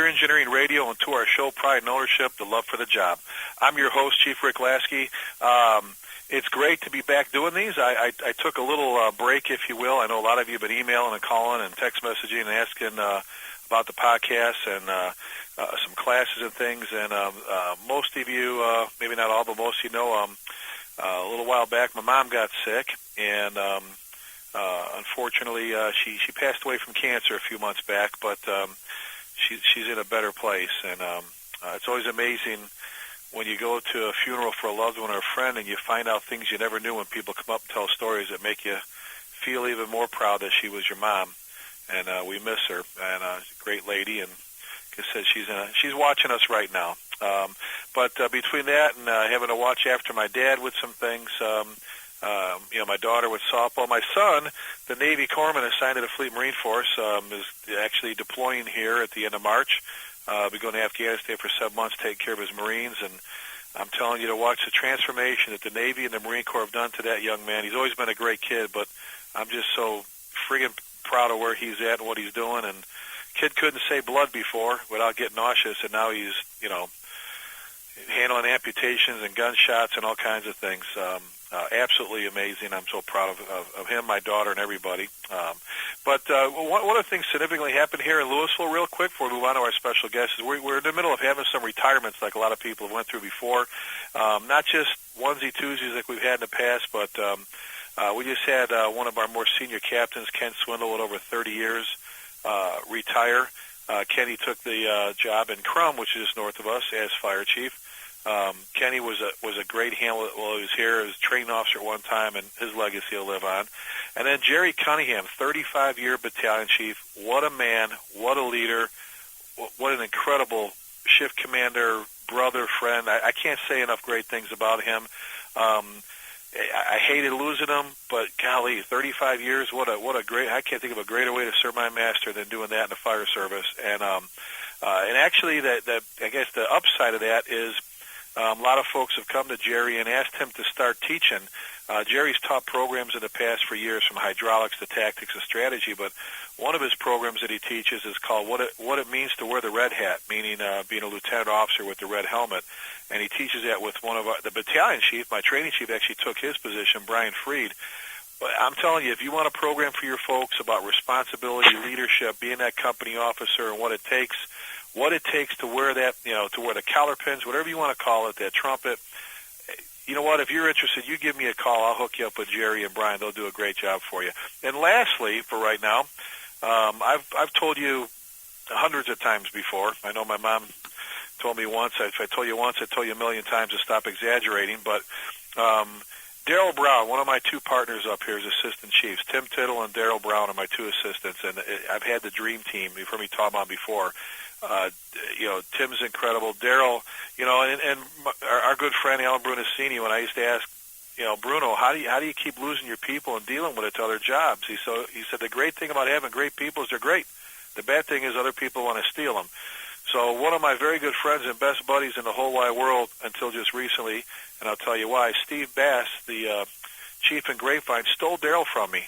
Career Engineering Radio and to our show, Pride and Ownership, The Love for the Job. I'm your host, Chief Rick Lasky. It's great to be back doing these. I took a little break, if you will. I know a lot of you have been emailing and calling and text messaging and asking about the podcast and some classes and things. And most of you, maybe not all, but most of you know, a little while back, my mom got sick, and unfortunately, she passed away from cancer a few months back, but she's in a better place. And it's always amazing when you go to a funeral for a loved one or a friend and you find out things you never knew when people come up and tell stories that make you feel even more proud that she was your mom. And we miss her. And she's a great lady, and like I said, she's watching us right now. But between that and having to watch after my dad with some things, my daughter with softball, my son, the Navy corpsman assigned to the Fleet Marine Force, is actually deploying here at the end of March. Be going to Afghanistan for 7 months, taking care of his Marines, and I'm telling you to watch the transformation that the Navy and the Marine Corps have done to that young man. He's always been a great kid, but I'm just so friggin' proud of where he's at and what he's doing. And kid couldn't say blood before without getting nauseous, and now he's, handling amputations and gunshots and all kinds of things. Absolutely amazing. I'm so proud of him, my daughter, and everybody. But one of the things significantly happened here in Louisville, real quick, before we move on to our special guest, is we're in the middle of having some retirements like a lot of people have went through before. Not just onesie-twosies like we've had in the past, but we just had one of our more senior captains, Ken Swindle, with over 30 years, retire. Kenny took the job in Crum, which is just north of us, as fire chief. Kenny was a great handler while he was here. He was a training officer at one time, and his legacy will live on. And then Jerry Cunningham, 35-year battalion chief. What a man, what a leader, what an incredible shift commander, brother, friend. I can't say enough great things about him. I hated losing him, but golly, 35 years, what a great, I can't think of a greater way to serve my master than doing that in the fire service. And actually, I guess the upside of that is, a lot of folks have come to Jerry and asked him to start teaching. Jerry's taught programs in the past for years, from hydraulics to tactics and strategy, but one of his programs that he teaches is called What It Means to Wear the Red Hat, meaning being a lieutenant officer with the red helmet. And he teaches that with one of the battalion chief. My training chief actually took his position, Brian Freed. But I'm telling you, if you want a program for your folks about responsibility, leadership, being that company officer, and what it takes to wear that, to wear the collar pins, whatever you want to call it, that trumpet. You know what? If you're interested, you give me a call. I'll hook you up with Jerry and Brian. They'll do a great job for you. And lastly, for right now, I've told you hundreds of times before. I know my mom told me once. If I told you once, I told you a million times to stop exaggerating. But Daryl Brown, one of my two partners up here as assistant chiefs, Tim Tittle and Daryl Brown are my two assistants. And I've had the dream team. You've heard me talk about before. Tim's incredible. Daryl, and our good friend Alan Brunacini, when I used to ask, Bruno, how do you keep losing your people and dealing with it to other jobs? He said the great thing about having great people is they're great. The bad thing is other people want to steal them. So one of my very good friends and best buddies in the whole wide world until just recently, and I'll tell you why, Steve Bass, the chief in Grapevine, stole Daryl from me.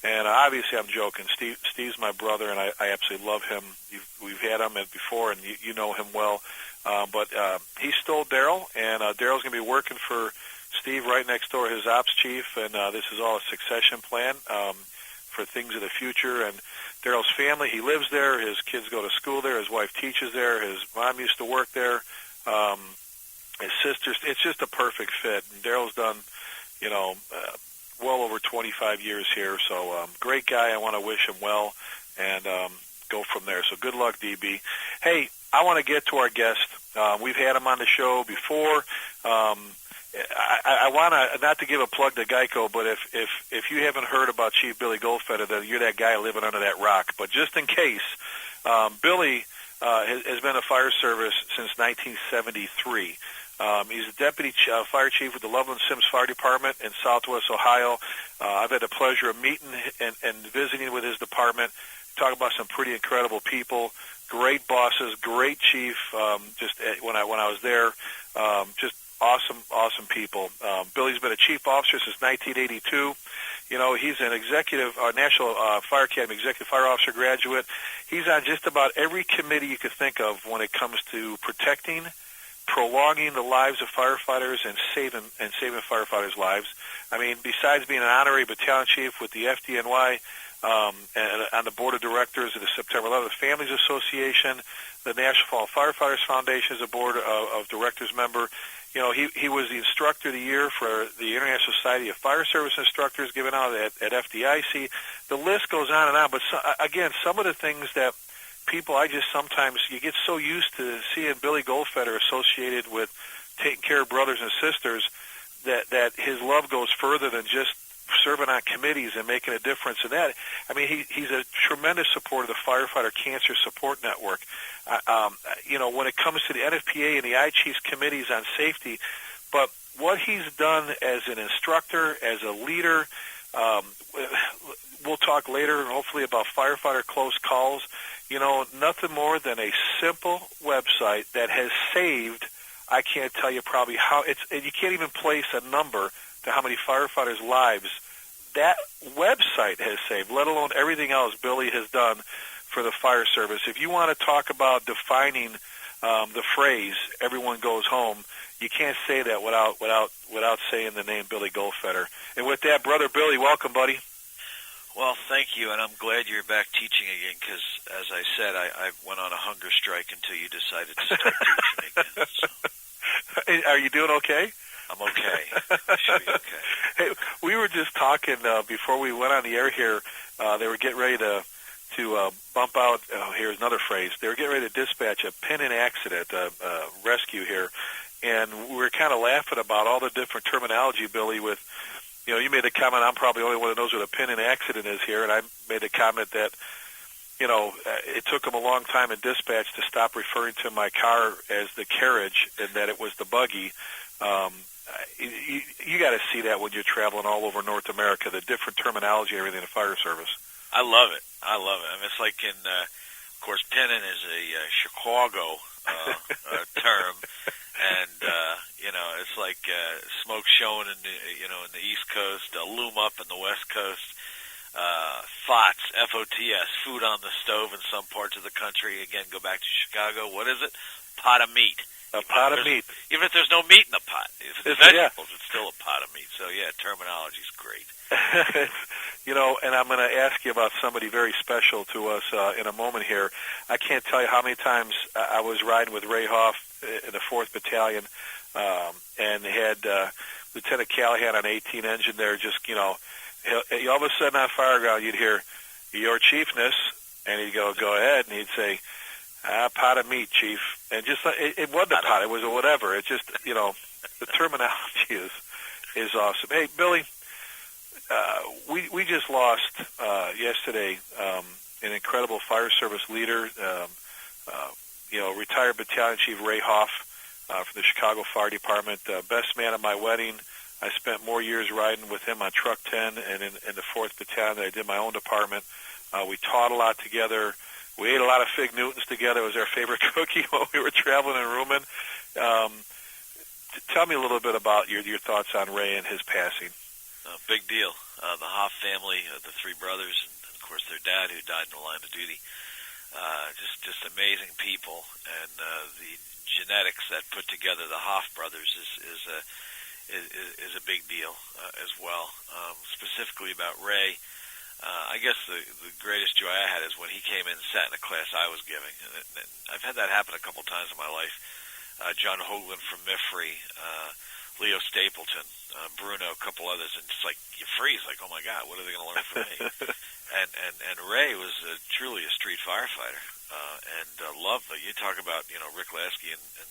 And obviously I'm joking. Steve's my brother, and I absolutely love him. We've had him before, and you know him well. But he stole Daryl, and Daryl's going to be working for Steve right next door, his ops chief, and this is all a succession plan for things of the future. And Daryl's family, he lives there. His kids go to school there. His wife teaches there. His mom used to work there. His sisters, it's just a perfect fit. And Daryl's done, well over 25 years here. So great guy. I want to wish him well and go from there. So good luck, DB. Hey, I want to get to our guest. We've had him on the show before. I want to, not to give a plug to Geico, but if you haven't heard about Chief Billy Goldfeder, then you're that guy living under that rock. But just in case, Billy has been in the fire service since 1973. He's the deputy fire chief with the Loveland Sims Fire Department in Southwest Ohio. I've had the pleasure of meeting and visiting with his department. Talk about some pretty incredible people, great bosses, great chief. Just when I was there, just awesome people. Billy's been a chief officer since 1982. He's an executive, National Fire Academy executive fire officer graduate. He's on just about every committee you could think of when it comes to protecting, prolonging the lives of firefighters and saving firefighters' lives. I mean, besides being an honorary battalion chief with the FDNY, and on the board of directors of the September 11th Families Association, the National Fall Firefighters Foundation is a board of directors member. He was the instructor of the year for the International Society of Fire Service Instructors given out at FDIC. The list goes on and on. But again, some of the things that people, you get so used to seeing Billy Goldfeder associated with taking care of brothers and sisters that his love goes further than just serving on committees and making a difference in that. I mean, he's a tremendous supporter of the Firefighter Cancer Support Network. When it comes to the NFPA and the I-Chiefs committees on safety, but what he's done as an instructor, as a leader, we'll talk later, hopefully, about firefighter close calls. Nothing more than a simple website that has saved, I can't tell you probably how, and you can't even place a number to how many firefighters' lives that website has saved, let alone everything else Billy has done for the fire service. If you want to talk about defining the phrase "everyone goes home," you can't say that without saying the name Billy Goldfeder. And with that, brother Billy, welcome, buddy. Well, thank you, and I'm glad you're back teaching again because, as I said, I went on a hunger strike until you decided to start teaching again. So. Are you doing okay? I'm okay. I should be okay. Hey, we were just talking before we went on the air here. They were getting ready to bump out. Here's another phrase. They were getting ready to dispatch a pin-in accident, rescue here, and we were kind of laughing about all the different terminology, Billy. With you made the comment. I'm probably the only one that knows what a pin-in accident is here, and I made the comment that it took them a long time in dispatch to stop referring to my car as the carriage and that it was the buggy. You got to see that when you're traveling all over North America, the different terminology and everything in the fire service. I love it. I mean, it's like of course, pinning is a Chicago term, and it's like smoke showing in the East Coast, loom up in the West Coast. FOTS, F-O-T-S, food on the stove in some parts of the country. Again, go back to Chicago. What is it? Pot of meat. A pot of meat. Even if there's no meat in the pot. If it's vegetables, it's still a pot of meat. So, yeah, terminology's great. And I'm going to ask you about somebody very special to us in a moment here. I can't tell you how many times I was riding with Ray Hoff in the 4th Battalion, and they had Lieutenant Callahan on 18 engine there. Just, all of a sudden on fire ground, you'd hear, "Your chiefness," and he'd go ahead, and he'd say, "Pot of meat, Chief." And just it wasn't a pot; it was a whatever. It just the terminology is awesome. Hey, Billy, we just lost yesterday an incredible fire service leader. Retired Battalion Chief Ray Hoff from the Chicago Fire Department, best man at my wedding. I spent more years riding with him on Truck 10 and in the 4th Battalion than I did my own department. We taught a lot together. We ate a lot of Fig Newtons together. It was our favorite cookie when we were traveling in Rumen. Tell me a little bit about your thoughts on Ray and his passing. Big deal. The Hoff family, the 3 brothers, and of course their dad who died in the line of duty. Just amazing people, and the genetics that put together the Hoff brothers is a big deal as well. Specifically about Ray, I guess the greatest joy I had is when he came in and sat in a class I was giving. And I've had that happen a couple times in my life. John Hoagland from MIFRE, Leo Stapleton, Bruno, a couple others, and just like you freeze, like, oh my God, what are they going to learn from me? and Ray was truly a street firefighter, and loved. You talk about Rick Lasky and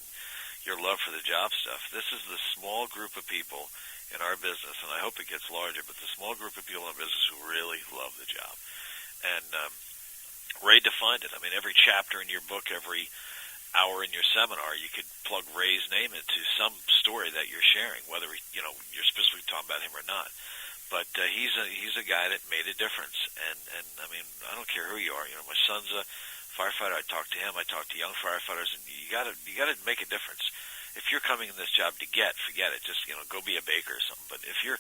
your love for the job stuff. This is the small group of people in our business, and I hope it gets larger, but the small group of people in our business who really love the job. And Ray defined it. I mean, every chapter in your book, every hour in your seminar, you could plug Ray's name into some story that you're sharing, whether you're specifically talking about him or not. But he's a guy that made a difference. And I mean, I don't care who you are. My son's a firefighter. I talk to him. I talk to young firefighters, and you gotta make a difference. If you're coming in this job to forget it. Just go be a baker or something. But if you're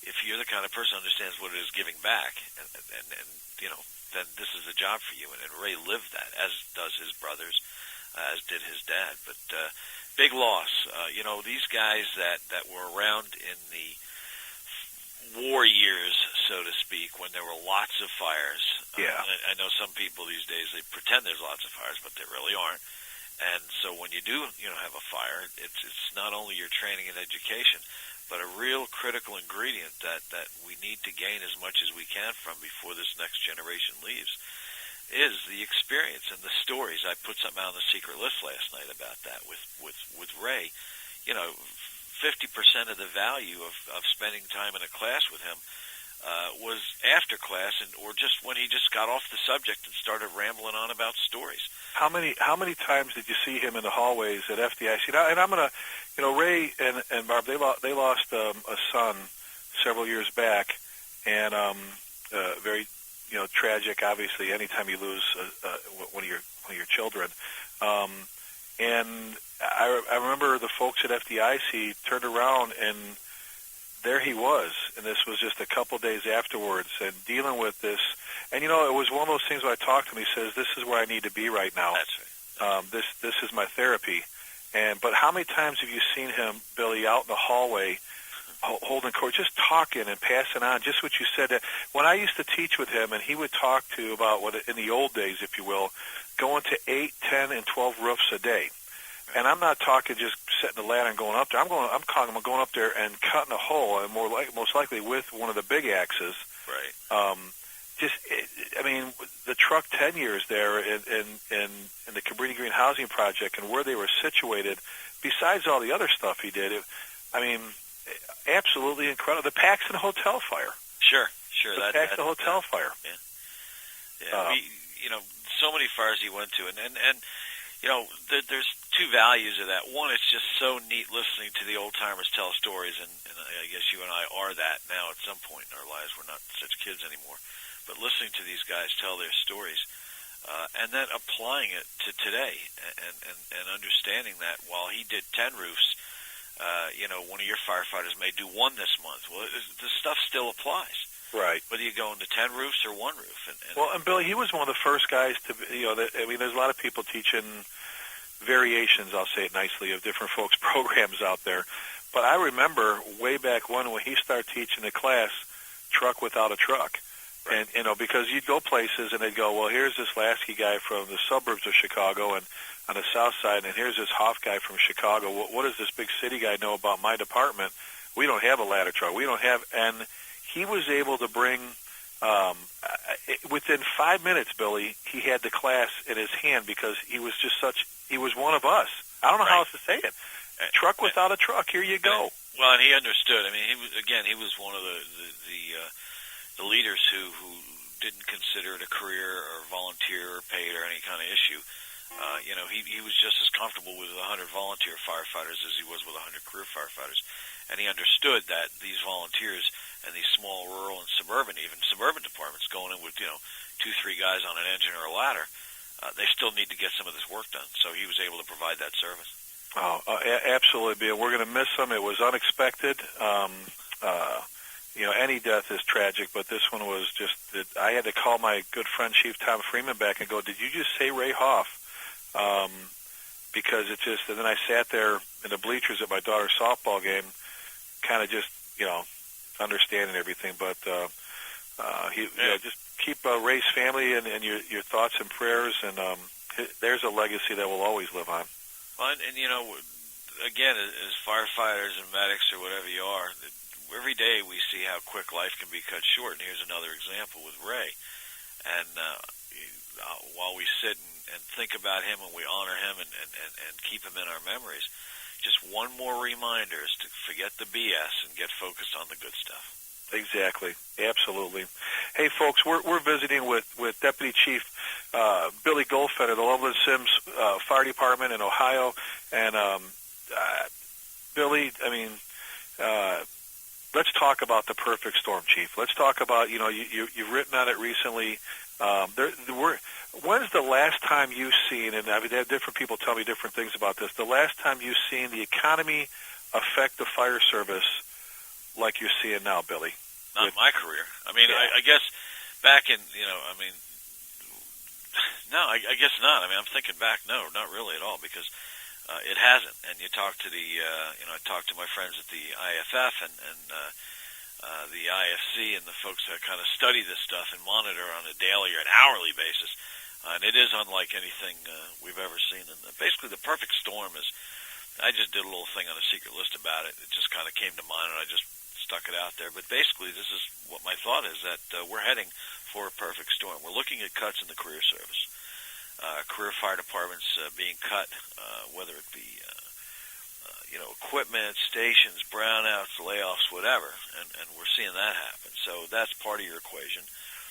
if you're the kind of person who understands what it is giving back, and then this is the job for you. And Ray lived that, as does his brothers, as did his dad. But big loss. These guys that were around in the war years, so to speak, when there were lots of fires. Yeah. I know some people these days, they pretend there's lots of fires, but there really aren't. And so when you do, have a fire, it's not only your training and education, but a real critical ingredient that we need to gain as much as we can from before this next generation leaves is the experience and the stories. I put something out on the secret list last night about that with Ray. 50% of the value of spending time in a class with him was after class, or just when he just got off the subject and started rambling on about stories. How many times did you see him in the hallways at FDIC? And I'm gonna, Ray and Barb, they lost a son several years back, and very tragic. Obviously, anytime you lose one of your children, and I remember the folks at FDIC turned around and there he was, and this was just a couple days afterwards, and dealing with this. And it was one of those things where I talked to him. He says, "This is where I need to be right now. That's right. This is my therapy." But how many times have you seen him, Billy, out in the hallway, holding court, just talking and passing on, just what you said. When I used to teach with him, and he would talk to about what in the old days, if you will, going to 8, 10, and 12 roofs a day. And I'm not talking just setting the ladder and going up there. I'm going up there and cutting a hole, and most likely with one of the big axes. Right. The truck tenures there in the Cabrini Green Housing Project and where they were situated, besides all the other stuff he did, absolutely incredible. The Paxton Hotel fire. Sure. The Paxton Hotel fire. Yeah. So many fires he went to, and there's two values of that. One, it's just so neat listening to the old timers tell stories, and I guess you and I are that now at some point in our lives. We're not such kids anymore, but listening to these guys tell their stories, and then applying it to today, and understanding that while he did 10 roofs, one of your firefighters may do one this month. Well, the stuff still applies. Right. Whether you go into 10 roofs or one roof. And Billy, he was one of the first guys to, there's a lot of people teaching variations, I'll say it nicely, of different folks' programs out there. But I remember way back when he started teaching the class, truck without a truck. Right. And, because you'd go places and they'd go, well, here's this Lasky guy from the suburbs of Chicago and on the south side, and here's this Hoff guy from Chicago. What does this big city guy know about my department? We don't have a ladder truck. And he was able to bring, within 5 minutes, Billy, he had the class in his hand because he was one of us. I don't know how else to say it. Truck without a truck, here you go. Well, and he understood. He was one of the leaders who didn't consider it a career or volunteer or paid or any kind of issue. He was just as comfortable with 100 volunteer firefighters as he was with 100 career firefighters. And he understood that these volunteers and these small rural and suburban departments going in with, 2-3 guys on an engine or a ladder, they still need to get some of this work done. So he was able to provide that service. Oh, absolutely, Bill. We're going to miss him. It was unexpected. Any death is tragic, but this one was just, I had to call my good friend Chief Tom Freeman back and go, did you just say Ray Hoff? Because it just, and then I sat there in the bleachers at my daughter's softball game, kind of just, understanding everything. But just keep Ray's family and your thoughts and prayers, and there's a legacy that will always live on. Well, and again, as firefighters and medics or whatever you are, every day we see how quick life can be cut short. And here's another example with Ray. And while we sit and think about him and we honor him and keep him in our memories, just one more reminder is to forget the BS and get focused on the good stuff. Exactly. Absolutely. Hey, folks, we're visiting with Deputy Chief Billy Goldfeder, the Loveland Sims Fire Department in Ohio. And, Billy, let's talk about the perfect storm, Chief. Let's talk about, you've written on it recently. When's the last time you've seen, and I've had different people tell me different things about this, the last time you've seen the economy affect the fire service like you're seeing now, Billy? Not in my career. I mean, I guess back in, no, I guess not. I mean, I'm thinking back, no, not really at all, because it hasn't. And you talk to I talk to my friends at the IFF and the IFC and the folks that kind of study this stuff and monitor on a daily or an hourly basis. And it is unlike anything we've ever seen. And basically, the perfect storm is, I just did a little thing on a secret list about it. It just kind of came to mind, and I just stuck it out there. But basically, this is what my thought is, that we're heading for a perfect storm. We're looking at cuts in the career service. Career fire departments being cut, whether it be equipment, stations, brownouts, layoffs, whatever, and we're seeing that happen. So that's part of your equation.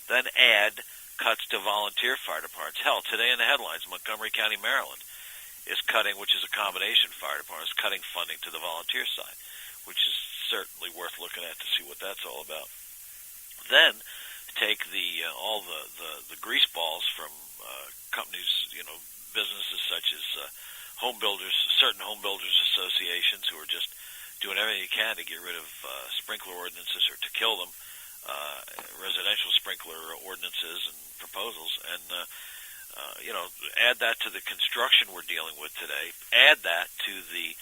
Then add cuts to volunteer fire departments. Hell, today in the headlines, Montgomery County, Maryland is cutting, which is a combination fire department, is cutting funding to the volunteer side, which is certainly worth looking at to see what that's all about. Then take all the grease balls from companies, businesses such as home builders, certain home builders associations who are just doing everything you can to get rid of sprinkler ordinances or to kill them, residential sprinkler ordinances and proposals, and add that to the construction we're dealing with today. Add that to the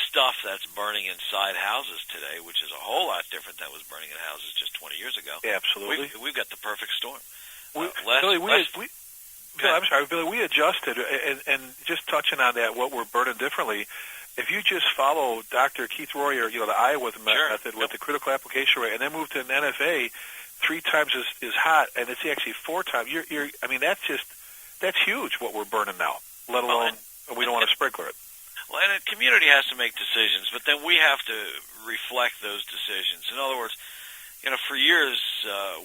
stuff that's burning inside houses today, which is a whole lot different than was burning in houses just 20 years ago. Yeah, absolutely. We've got the perfect storm. Billy, I'm sorry, Billy, we adjusted, and just touching on that, what we're burning differently, if you just follow Dr. Keith Royer, the Iowa method with the critical application rate, and then move to an NFA 3 times as hot, and it's actually 4 times, that's huge what we're burning now, let alone we don't want to sprinkler it. Well, and a community has to make decisions, but then we have to reflect those decisions. In other words, for years,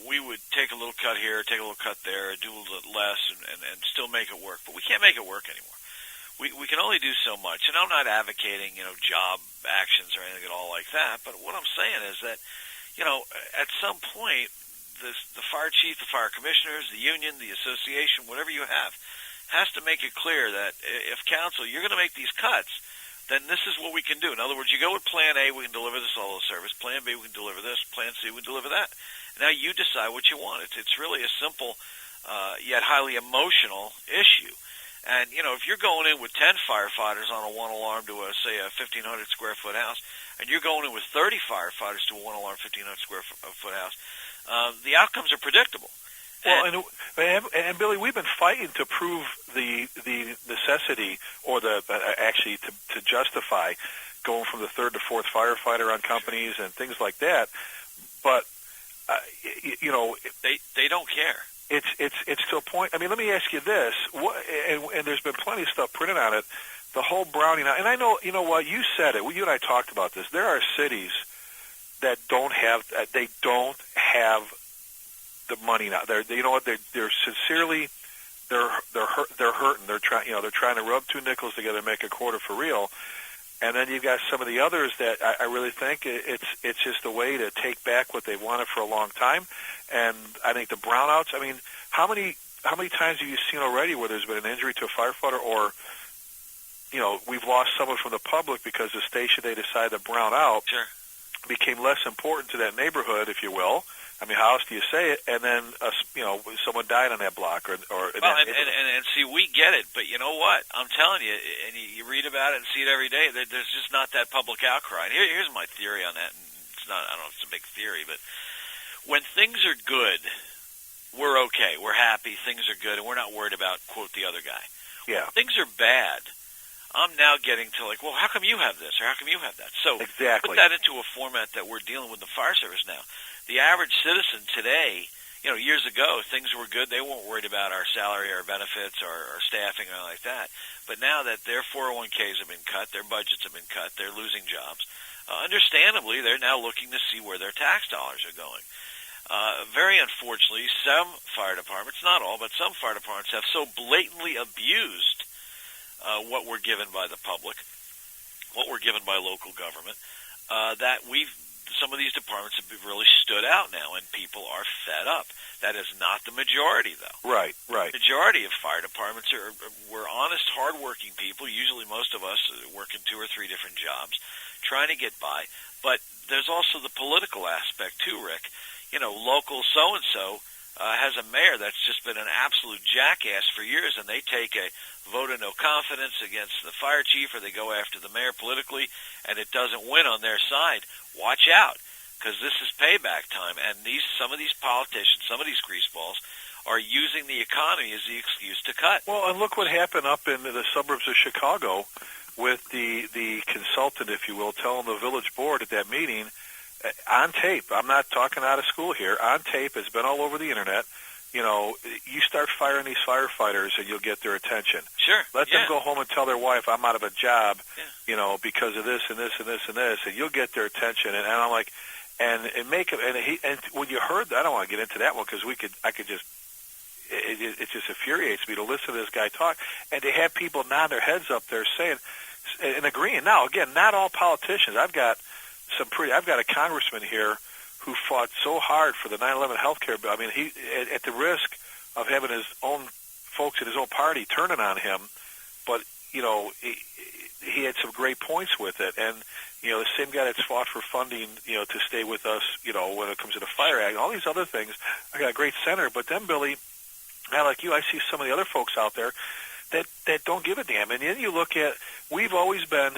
we would take a little cut here, take a little cut there, do a little less, and still make it work. But we can't make it work anymore. We can only do so much. And I'm not advocating, job actions or anything at all like that. But what I'm saying is that, at some point, the fire chief, the fire commissioners, the union, the association, whatever you have, has to make it clear that if council, you're going to make these cuts, then this is what we can do. In other words, you go with Plan A, we can deliver the solo service. Plan B, we can deliver this. Plan C, we can deliver that. Now you decide what you want. It's really a simple yet highly emotional issue. And, if you're going in with 10 firefighters on a one alarm to, say, a 1,500 square foot house, and you're going in with 30 firefighters to a one alarm 1,500 square foot house, the outcomes are predictable. Well, and Billy, we've been fighting to prove the necessity, or actually to justify going from the 3rd to 4th firefighter on companies and things like that. But they don't care. It's to a point. I mean, let me ask you this: and there's been plenty of stuff printed on it. The whole Browning, and I know, you said it. You and I talked about this. There are cities that don't have the money now. They're sincerely, they're hurting. They're trying to rub 2 nickels together and make a quarter for real. And then you've got some of the others that I really think it's just a way to take back what they've wanted for a long time. And I think the brownouts. I mean, how many times have you seen already where there's been an injury to a firefighter, or we've lost someone from the public because the station they decided to brown out became less important to that neighborhood, if you will. I mean, how else do you say it? And then, someone died on that block, or and see, we get it, but you know what? I'm telling you, and you read about it and see it every day. There's just not that public outcry. And here's my theory on that. And it's not, I don't know if it's a big theory, but when things are good, we're okay, we're happy, things are good, and we're not worried about, quote, the other guy. Yeah. When things are bad, I'm now getting to well, how come you have this, or how come you have that? So exactly. Put that into a format that we're dealing with the fire service now. The average citizen today, years ago, things were good. They weren't worried about our salary or benefits or staffing or anything like that. But now that their 401ks have been cut, their budgets have been cut, they're losing jobs. Understandably, they're now looking to see where their tax dollars are going. Very unfortunately, some fire departments, not all, but some fire departments have so blatantly abused what we're given by the public, what we're given by local government, that some of these departments have really stood out now, and people are fed up. That is not the majority, though. Right. The majority of fire departments we're honest, hardworking people. Usually most of us work in 2 or 3 different jobs, trying to get by. But there's also the political aspect too, Rick. Local so-and-so has a mayor that's just been an absolute jackass for years, and they take a vote of no confidence against the fire chief, or they go after the mayor politically, and it doesn't win on their side. Watch out, because this is payback time, and some of these politicians, some of these greaseballs, are using the economy as the excuse to cut. Well, and look what happened up in the suburbs of Chicago with the consultant, if you will, telling the village board at that meeting, on tape, I'm not talking out of school here, on tape, it's been all over the internet, you start firing these firefighters and you'll get their attention. Sure. Let them go home and tell their wife, I'm out of a job, because of this and this and this and this, and you'll get their attention. And I'm like, and when you heard that, I don't want to get into that one because it just infuriates me to listen to this guy talk, and to have people nod their heads up there saying and agreeing. Now, again, not all politicians. I've got a congressman here who fought so hard for the 9/11 health care bill. I mean, he, at the risk of having his own folks in his own party turning on him, but he had some great points with it. And the same guy that's fought for funding, to stay with us, when it comes to the Fire Act, all these other things. I got a great senator, but then, Billy, I like you, I see some of the other folks out there that don't give a damn. And then you look at, we've always been,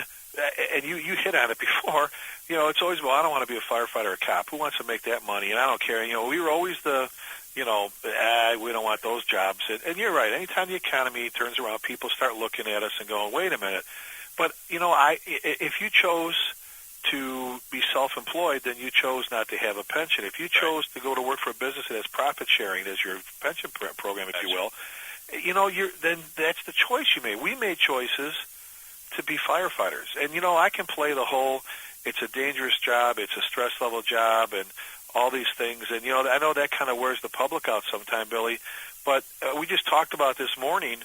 and you hit on it before, it's always, well, I don't want to be a firefighter or a cop. Who wants to make that money? And I don't care. We were always the, we don't want those jobs. And you're right. Anytime the economy turns around, people start looking at us and going, wait a minute. But, if you chose to be self-employed, then you chose not to have a pension. If you chose to go to work for a business that has profit sharing as your pension program, if you will, then that's the choice you made. We made choices to be firefighters. And, I can play the whole, it's a dangerous job, it's a stress level job, and all these things. And, I know that kind of wears the public out sometime, Billy, but we just talked about this morning.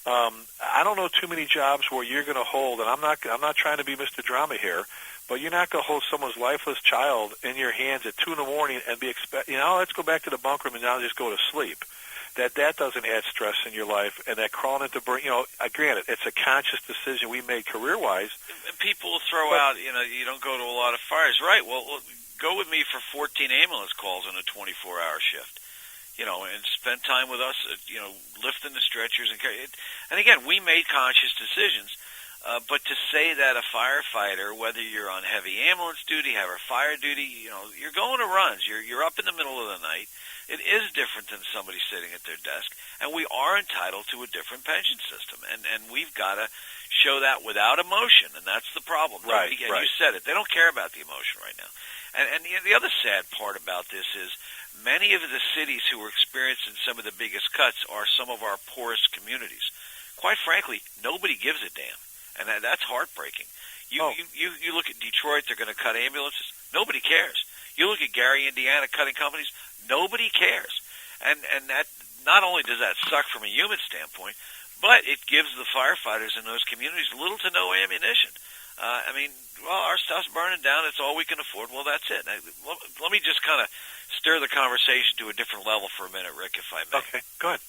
I don't know too many jobs where you're going to hold, and I'm not trying to be Mr. Drama here, but you're not going to hold someone's lifeless child in your hands at 2 in the morning and be let's go back to the bunk room and now just go to sleep. That doesn't add stress in your life, and that crawling into granted, it's a conscious decision we made career-wise. And people will throw out, you don't go to a lot of fires, right? Well, go with me for 14 ambulance calls on a 24-hour shift, and spend time with us, lifting the stretchers and carry it. And again, we made conscious decisions. But to say that a firefighter, whether you're on heavy ambulance duty, have fire duty, you're going to runs, you're up in the middle of the night. It is different than somebody sitting at their desk, and we are entitled to a different pension system, and we've got to show that without emotion, and that's the problem. Right, and right. You said it; they don't care about the emotion right now. And the other sad part about this is many of the cities who are experiencing some of the biggest cuts are some of our poorest communities. Quite frankly, nobody gives a damn. And that's heartbreaking. You look at Detroit, they're going to cut ambulances. Nobody cares. You look at Gary, Indiana, cutting companies. Nobody cares. And that not only does that suck from a human standpoint, but it gives the firefighters in those communities little to no ammunition. Our stuff's burning down. It's all we can afford. Well, that's it. Let me just kind of stir the conversation to a different level for a minute, Rick, if I may. Okay, go ahead.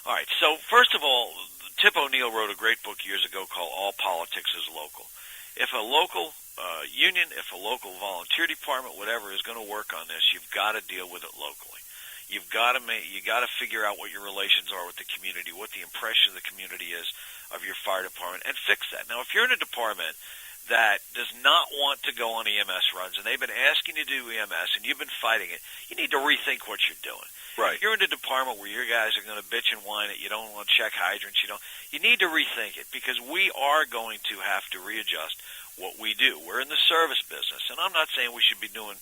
All right. So first of all, Tip O'Neill wrote a great book years ago called All Politics is Local. If a local union, if a local volunteer department, whatever, is going to work on this, you've got to deal with it locally. You've got to figure out what your relations are with the community, what the impression of the community is of your fire department, and fix that. Now, if you're in a department that does not want to go on EMS runs, and they've been asking you to do EMS, and you've been fighting it, you need to rethink what you're doing. Right. If you're in a department where your guys are going to bitch and whine that you don't want to check hydrants, you need to rethink it, because we are going to have to readjust what we do. We're in the service business, and I'm not saying we should be doing,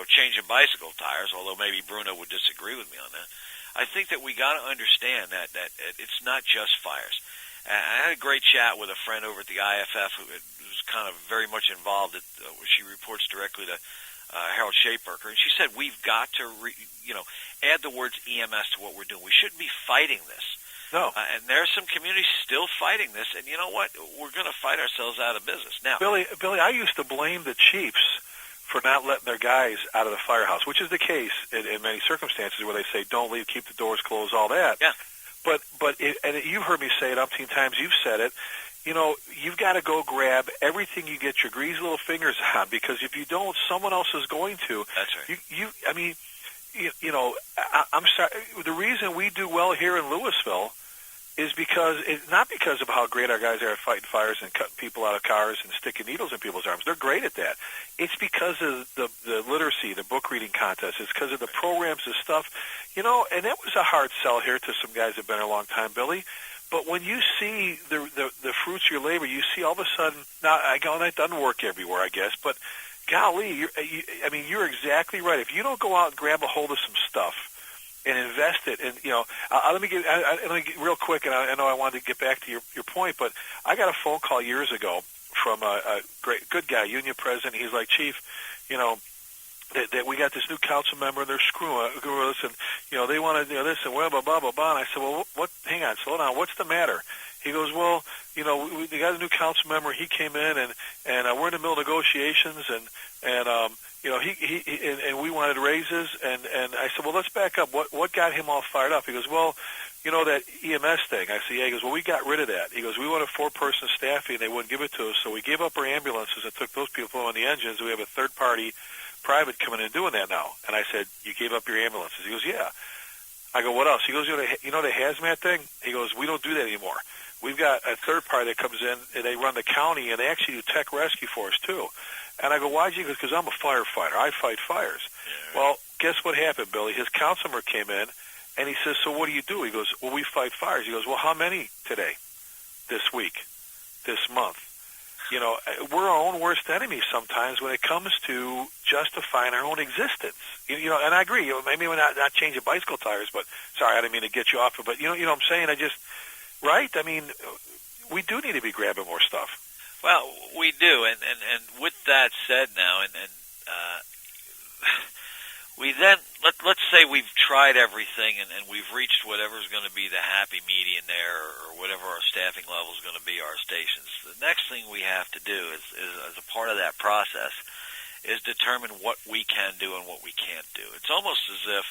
changing bicycle tires, although maybe Bruno would disagree with me on that. I think that we got to understand that it's not just fires. I had a great chat with a friend over at the IFF who was kind of very much involved. She reports directly to Harold Shaperker, and she said we've got to add the words EMS to what we're doing. We shouldn't be fighting this. No. And there are some communities still fighting this, and you know what? We're going to fight ourselves out of business. Now, Billy, I used to blame the chiefs for not letting their guys out of the firehouse, which is the case in many circumstances where they say, don't leave, keep the doors closed, all that. Yeah. But and you've heard me say it umpteen times, you've said it, you've got to go grab everything you get your greasy little fingers on, because if you don't, someone else is going to. That's right. I'm sorry. The reason we do well here in Louisville is not because of how great our guys are at fighting fires and cutting people out of cars and sticking needles in people's arms. They're great at that. It's because of the literacy, the book reading contest. It's because of the programs, the stuff, and it was a hard sell here to some guys that have been here a long time, Billy. But when you see the fruits of your labor, you see all of a sudden, now, that doesn't work everywhere, I guess, but golly, you're exactly right. If you don't go out and grab a hold of some stuff and invest it, and let me get real quick, and I know I wanted to get back to your point, but I got a phone call years ago from a good guy, union president. He's like, Chief, that we got this new council member and they're screwing us, and they want to this and blah blah blah blah blah. And I said, well, what? Hang on, slow down. What's the matter? He goes, well, we got a new council member. He came in, and we're in the middle of negotiations, and we wanted raises, and I said, well, let's back up. What got him all fired up? He goes, well, that EMS thing. I said, yeah. He goes, well, we got rid of that. He goes, we wanted 4-person staffing, and they wouldn't give it to us, so we gave up our ambulances and took those people on the engines. We have a third-party private coming in and doing that now. And I said, you gave up your ambulances? He goes, yeah. I go, what else? He goes, the hazmat thing? He goes, we don't do that anymore. We've got a third party that comes in, and they run the county, and they actually do tech rescue for us, too. And I go, why'd you? He goes, because I'm a firefighter. I fight fires. Yeah. Well, guess what happened, Billy? His councilman came in, and he says, so what do you do? He goes, well, we fight fires. He goes, well, how many today, this week, this month? We're our own worst enemy sometimes when it comes to justifying our own existence. And I agree. Maybe we're not changing bicycle tires, but sorry, I didn't mean to get you off. But you know what I'm saying? Right? I mean, we do need to be grabbing more stuff. Well, we do, and with that said now, we then let's say we've tried everything and we've reached whatever's going to be the happy median there, or whatever our staffing level is going to be, our stations. The next thing we have to do is as a part of that process is determine what we can do and what we can't do. It's almost as if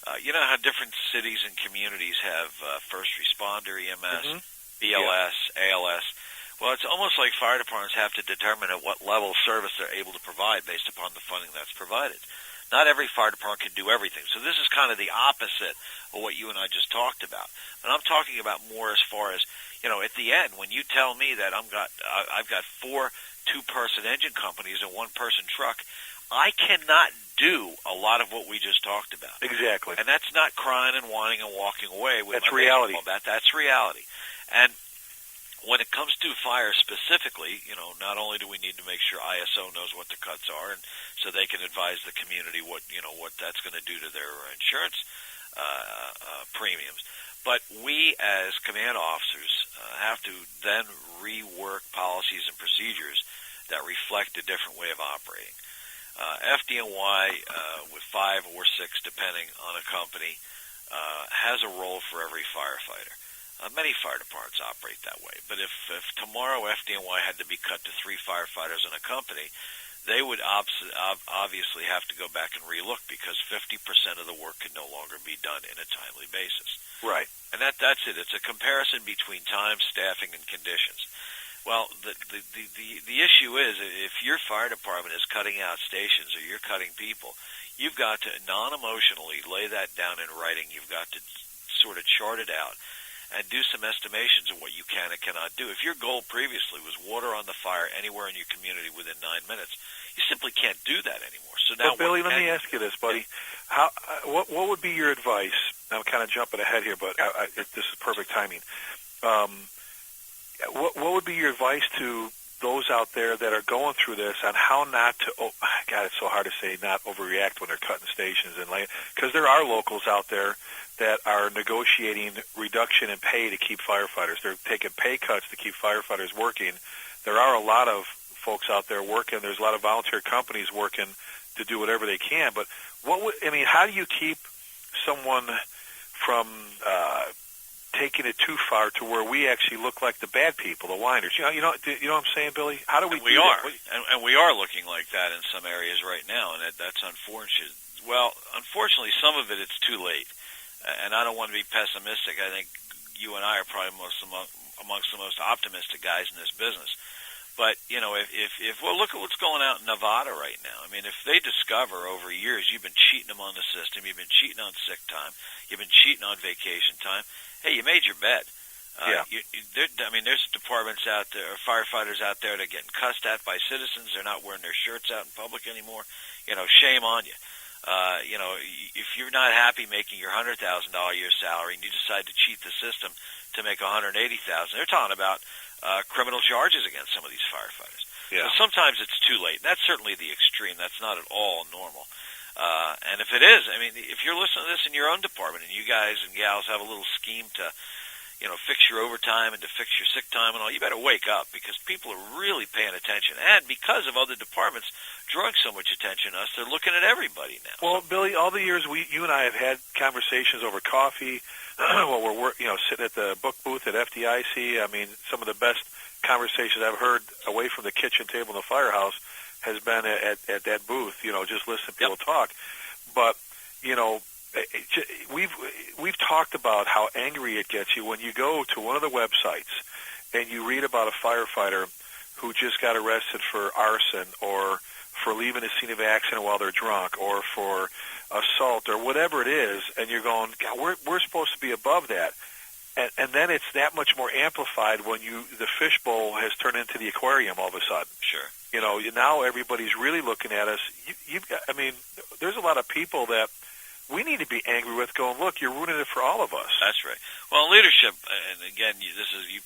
how different cities and communities have first responder, EMS, BLS, ALS. Well, it's almost like fire departments have to determine at what level of service they're able to provide based upon the funding that's provided. Not every fire department can do everything. So this is kind of the opposite of what you and I just talked about. And I'm talking about more as far as, at the end, when you tell me that I've got 4 2-person engine companies and 1-person truck, I cannot do a lot of what we just talked about. Exactly. And that's not crying and whining and walking away. That's reality. That's reality. And when it comes to fire specifically, not only do we need to make sure ISO knows what the cuts are, and so they can advise the community what that's going to do to their insurance premiums, but we as command officers have to then rework policies and procedures that reflect a different way of operating. FDNY with 5 or 6, depending on a company, has a role for every firefighter. Many fire departments operate that way. But if tomorrow FDNY had to be cut to 3 firefighters in a company, they would obviously have to go back and relook, because 50% of the work could no longer be done in a timely basis. Right. And that's it. It's a comparison between time, staffing, and conditions. Well, the issue is, if your fire department is cutting out stations or you're cutting people, you've got to non-emotionally lay that down in writing. You've got to sort of chart it out and do some estimations of what you can and cannot do. If your goal previously was water on the fire anywhere in your community within 9 minutes, you simply can't do that anymore. So now, Billy, let me ask you this, buddy. What would be your advice? I'm kind of jumping ahead here, but this is perfect timing. What would be your advice to those out there that are going through this on how not to? Oh, God, it's so hard to say not overreact when they're cutting stations, and because there are locals out there that are negotiating reduction in pay to keep firefighters. They're taking pay cuts to keep firefighters working. There are a lot of folks out there working. There's a lot of volunteer companies working to do whatever they can. But how do you keep someone from taking it too far to where we actually look like the bad people, the whiners? You know what I'm saying, Billy? How do we? We are, and we are looking like that in some areas right now, and that's unfortunate. Well, unfortunately, some of it's too late. And I don't want to be pessimistic. I think you and I are probably amongst the most optimistic guys in this business. But, you know, if well, look at what's going out in Nevada right now. I mean, if they discover over years you've been cheating them on the system, you've been cheating on sick time, you've been cheating on vacation time, hey, you made your bed. I mean, there's departments out there, or firefighters out there that are getting cussed at by citizens. They're not wearing their shirts out in public anymore. You know, shame on you. You know, if you're not happy making your $100,000 a year salary and you decide to cheat the system to make $180,000, they're talking about criminal charges against some of these firefighters. Yeah. So sometimes it's too late. That's certainly the extreme. That's not at all normal. And if it is, I mean, if you're listening to this in your own department and you guys and gals have a little scheme to, you know, fix your overtime and to fix your sick time and all, you better wake up, because people are really paying attention. And because of other departments drawing so much attention to us, they're looking at everybody now. Well, Billy, all the years you and I have had conversations over coffee while we're sitting at the book booth at FDIC. I mean, some of the best conversations I've heard away from the kitchen table in the firehouse has been at that booth. You know, just listening to people talk. But you know, we've talked about how angry it gets you when you go to one of the websites and you read about a firefighter who just got arrested for arson, or for leaving a scene of accident while they're drunk, or for assault, or whatever it is, and you're going, God, we're supposed to be above that. And then it's that much more amplified when the fishbowl has turned into the aquarium all of a sudden. Sure. You know, now everybody's really looking at us. I mean, there's a lot of people that we need to be angry with, going, look, you're ruining it for all of us. That's right. Well, leadership, and again, you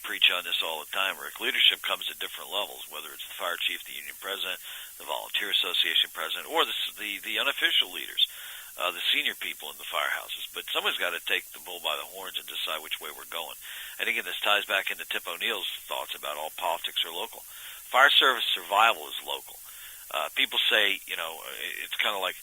preach on this all the time, Rick. Leadership comes at different levels, whether it's the fire chief, the union president, the volunteer association president, or the unofficial leaders, the senior people in the firehouses. But someone's got to take the bull by the horns and decide which way we're going. And again, this ties back into Tip O'Neill's thoughts about all politics are local. Fire service survival is local. People say, you know, it's kind of like,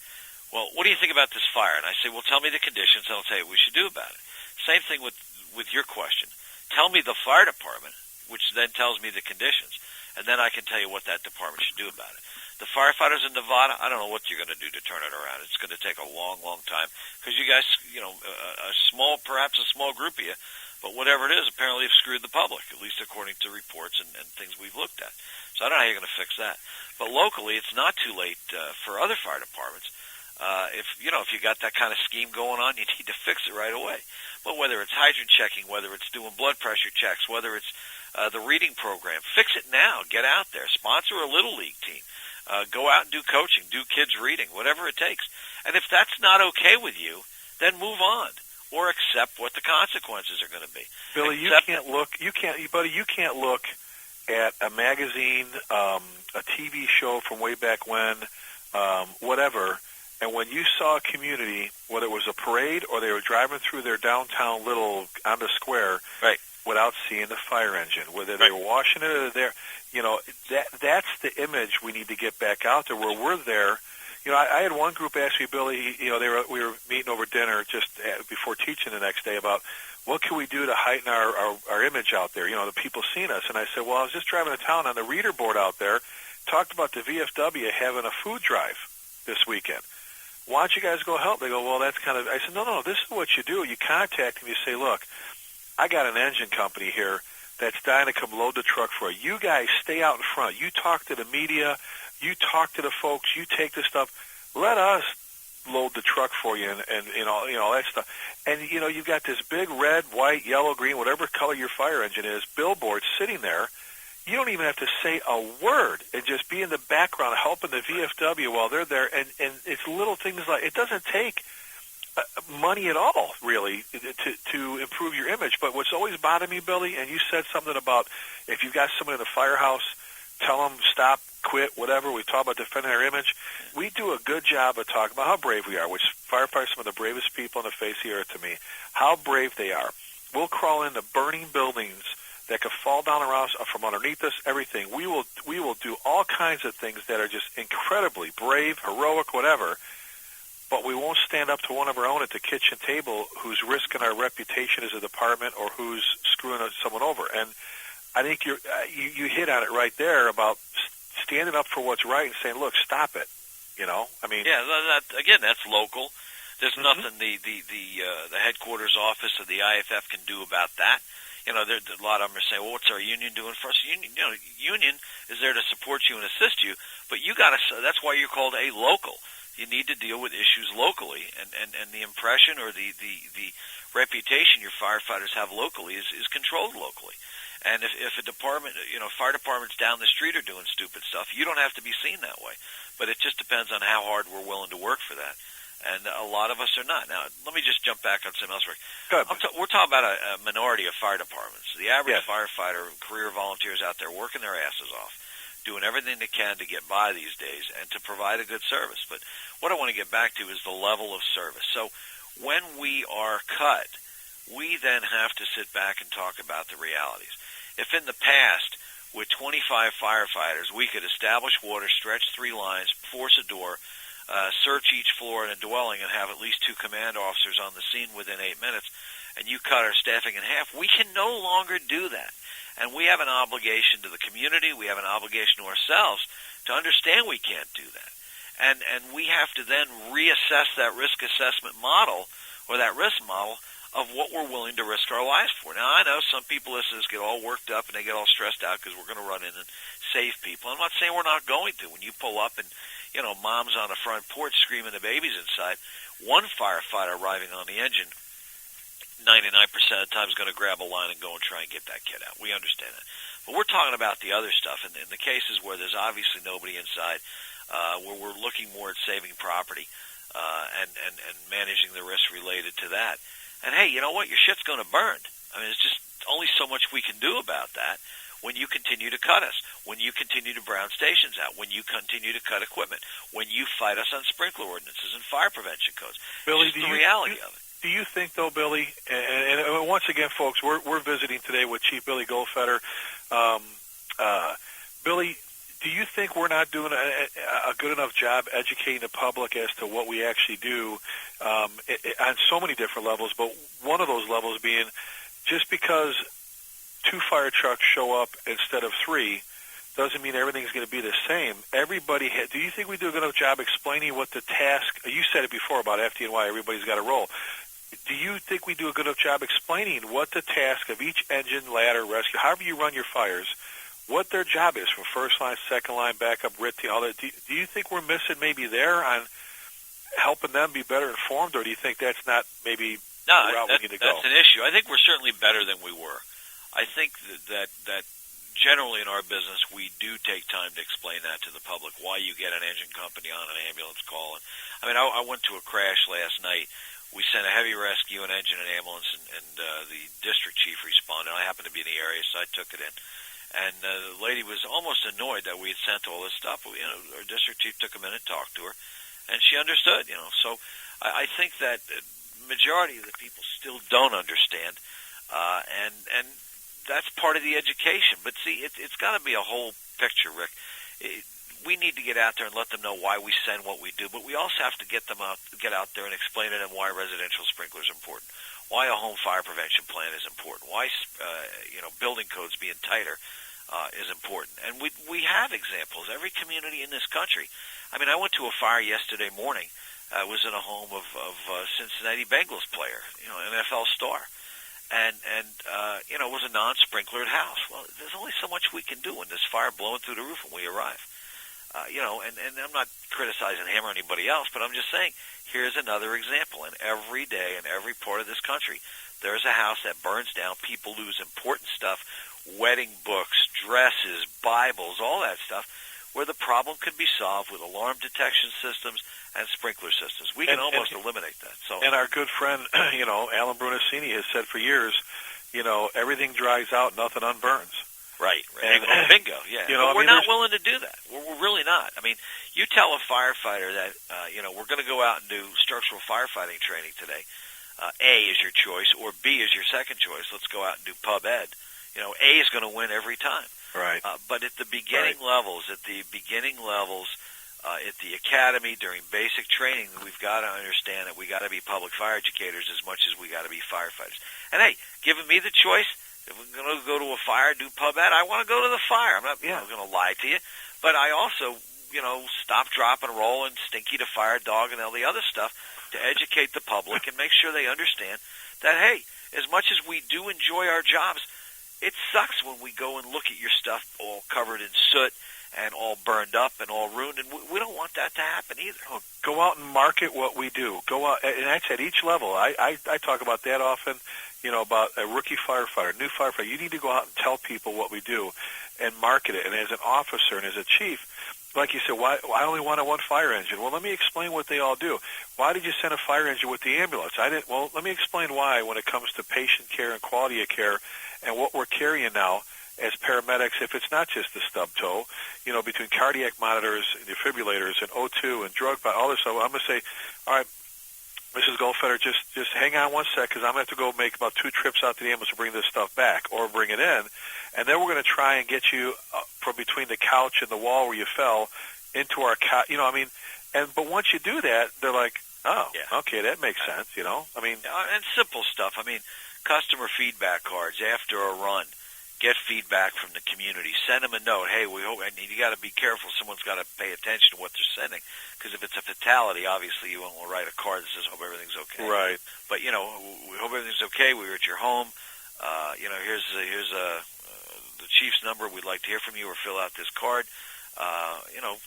well, what do you think about this fire? And I say, well, tell me the conditions, and I'll tell you what we should do about it. Same thing with your question. Tell me the fire department, which then tells me the conditions, and then I can tell you what that department should do about it. The firefighters in Nevada, I don't know what you're going to do to turn it around. It's going to take a long, long time, because you guys, you know, perhaps a small group of you, but whatever it is, apparently have screwed the public, at least according to reports and things we've looked at. So I don't know how you're going to fix that. But locally, it's not too late for other fire departments. If you got that kind of scheme going on, you need to fix it right away. But whether it's hydrant checking, whether it's doing blood pressure checks, whether it's the reading program, fix it now. Get out there. Sponsor a little league team. Go out and do coaching, do kids reading, whatever it takes. And if that's not okay with you, then move on or accept what the consequences are going to be. Billy, you can't look at a magazine, a TV show from way back when, whatever. And when you saw a community, whether it was a parade or they were driving through their downtown little on the square, right, without seeing the fire engine, whether they were washing it or there, you know, that's the image we need to get back out there, where we're there. You know, I had one group ask me, Billy, you know, we were meeting over dinner just before teaching the next day about what can we do to heighten our image out there, you know, the people seeing us. And I said, well, I was just driving to town on the reader board out there, talked about the VFW having a food drive this weekend. Why don't you guys go help? They go, well, that's kind of, I said, no, this is what you do. You contact them, you say, look, I got an engine company here that's dying to come load the truck for you. You guys stay out in front. You talk to the media. You talk to the folks. You take the stuff. Let us load the truck for you and all that stuff. And, you know, you've got this big red, white, yellow, green, whatever color your fire engine is, billboard sitting there. You don't even have to say a word and just be in the background helping the VFW while they're there. And it's little things like, it doesn't take money at all, really, to improve your image. But what's always bothered me, Billy, and you said something about if you've got someone in the firehouse, tell them stop, quit, whatever. We talk about defending our image. We do a good job of talking about how brave we are, which firefighters are some of the bravest people on the face of the earth to me, how brave they are. We'll crawl into burning buildings that could fall down around us from underneath us, everything. We will do all kinds of things that are just incredibly brave, heroic, whatever, but we won't stand up to one of our own at the kitchen table who's risking our reputation as a department or who's screwing someone over. And I think you hit on it right there about standing up for what's right and saying, look, stop it. You know, I mean, yeah, that's local. There's nothing the headquarters office of the IFF can do about that. a lot of them are saying, well, what's our union doing for us? Union is there to support you and assist you, but that's why you're called a local. You need to deal with issues locally, and the impression or the reputation your firefighters have locally is controlled locally. And if a department, fire departments down the street are doing stupid stuff, you don't have to be seen that way. But it just depends on how hard we're willing to work for that. And a lot of us are not. Now, let me just jump back on something else, Rick. We're talking about a minority of fire departments. The average firefighter, career volunteers out there working their asses off, doing everything they can to get by these days and to provide a good service. But what I want to get back to is the level of service. So when we are cut, we then have to sit back and talk about the realities. If in the past, with 25 firefighters, we could establish water, stretch 3 lines, force a door, search each floor in a dwelling, and have at least 2 command officers on the scene within 8 minutes, and you cut our staffing in half, we can no longer do that. And we have an obligation to the community, we have an obligation to ourselves to understand we can't do that. And we have to then reassess that risk assessment model, or that risk model, of what we're willing to risk our lives for. Now, I know some people listeners get all worked up and they get all stressed out because we're going to run in and save people. I'm not saying we're not going to. When you pull up and, mom's on the front porch screaming the baby's inside, one firefighter arriving on the engine 99% of the time is going to grab a line and go and try and get that kid out. We understand that. But we're talking about the other stuff, and in the cases where there's obviously nobody inside, where we're looking more at saving property and managing the risk related to that. And, hey, you know what? Your shit's going to burn. I mean, it's just only so much we can do about that when you continue to cut us, when you continue to brown stations out, when you continue to cut equipment, when you fight us on sprinkler ordinances and fire prevention codes. Billy, it's just the reality of it. Do you think, though, Billy, and once again, folks, we're visiting today with Chief Billy Goldfeder. Billy, do you think we're not doing a good enough job educating the public as to what we actually do on so many different levels, but one of those levels being just because 2 fire trucks show up instead of 3 doesn't mean everything's going to be the same. Do you think we do a good enough job explaining what the task, you said it before about FDNY, everybody's got a role. Do you think we do a good enough job explaining what the task of each engine, ladder, rescue, however you run your fires, what their job is from first line, second line, backup, RIT, all that? Do you think we're missing maybe there on helping them be better informed, or do you think that's not maybe the route we need to go? That's an issue. I think we're certainly better than we were. I think that generally in our business we do take time to explain that to the public, why you get an engine company on an ambulance call. And I went to a crash last night. We sent a heavy rescue, an engine, an ambulance, and the district chief responded. I happened to be in the area, so I took it in. And the lady was almost annoyed that we had sent all this stuff. Our district chief took a minute, talked to her, and she understood. So I think that the majority of the people still don't understand, and that's part of the education. But see, it's got to be a whole picture, Rick. We need to get out there and let them know why we send what we do, but we also have to get out there and explain to them why residential sprinklers are important, why a home fire prevention plan is important, why building codes being tighter is important. And we have examples. Every community in this country. I went to a fire yesterday morning. I was in a home of Cincinnati Bengals player, NFL star. And it was a non-sprinklered house. Well, there's only so much we can do when there's fire blowing through the roof when we arrive. And I'm not criticizing him or anybody else, but I'm just saying, here's another example. And every day in every part of this country, there's a house that burns down. People lose important stuff, wedding books, dresses, Bibles, all that stuff, where the problem could be solved with alarm detection systems and sprinkler systems. We can almost eliminate that. So, and our good friend, Alan Brunacini has said for years, everything dries out, nothing unburns. Right. And bingo, yeah. But we're not willing to do that. We're really not. You tell a firefighter that, we're going to go out and do structural firefighting training today. A is your choice, or B is your second choice. Let's go out and do pub ed. A is going to win every time. Right. But at the beginning levels, at the academy, during basic training, we've got to understand that we got to be public fire educators as much as we got to be firefighters. And hey, giving me the choice, if we're going to go to a fire, do pub ed, I want to go to the fire. I'm not going to lie to you. But I also, stop, drop, and roll, and stinky to fire dog and all the other stuff to educate the public and make sure they understand that, hey, as much as we do enjoy our jobs, it sucks when we go and look at your stuff all covered in soot and all burned up and all ruined, and we don't want that to happen either. Oh, go out and market what we do. Go out, and that's at each level. I talk about that often, about a rookie firefighter, new firefighter. You need to go out and tell people what we do and market it. And as an officer and as a chief, like you said, why I only wanted one fire engine. Well, let me explain what they all do. Why did you send a fire engine with the ambulance? I didn't. Well, let me explain why when it comes to patient care and quality of care and what we're carrying now as paramedics, if it's not just the stub toe, between cardiac monitors, defibrillators, and O2 and drug, all this stuff, I'm going to say, all right, Mrs. Goldfeder, just hang on one sec, because I'm going to have to go make about 2 trips out to the ambulance to bring this stuff back or bring it in, and then we're going to try and get you from between the couch and the wall where you fell into our couch, but once you do that, they're like, oh, yeah, okay, that makes sense, And simple stuff. Customer feedback cards after a run. Get feedback from the community. Send them a note. Hey, we hope, and you got to be careful. Someone's got to pay attention to what they're sending, because if it's a fatality, obviously you won't write a card that says "Hope everything's okay." Right. But we hope everything's okay. We were at your home. Here's the chief's number. We'd like to hear from you, or fill out this card.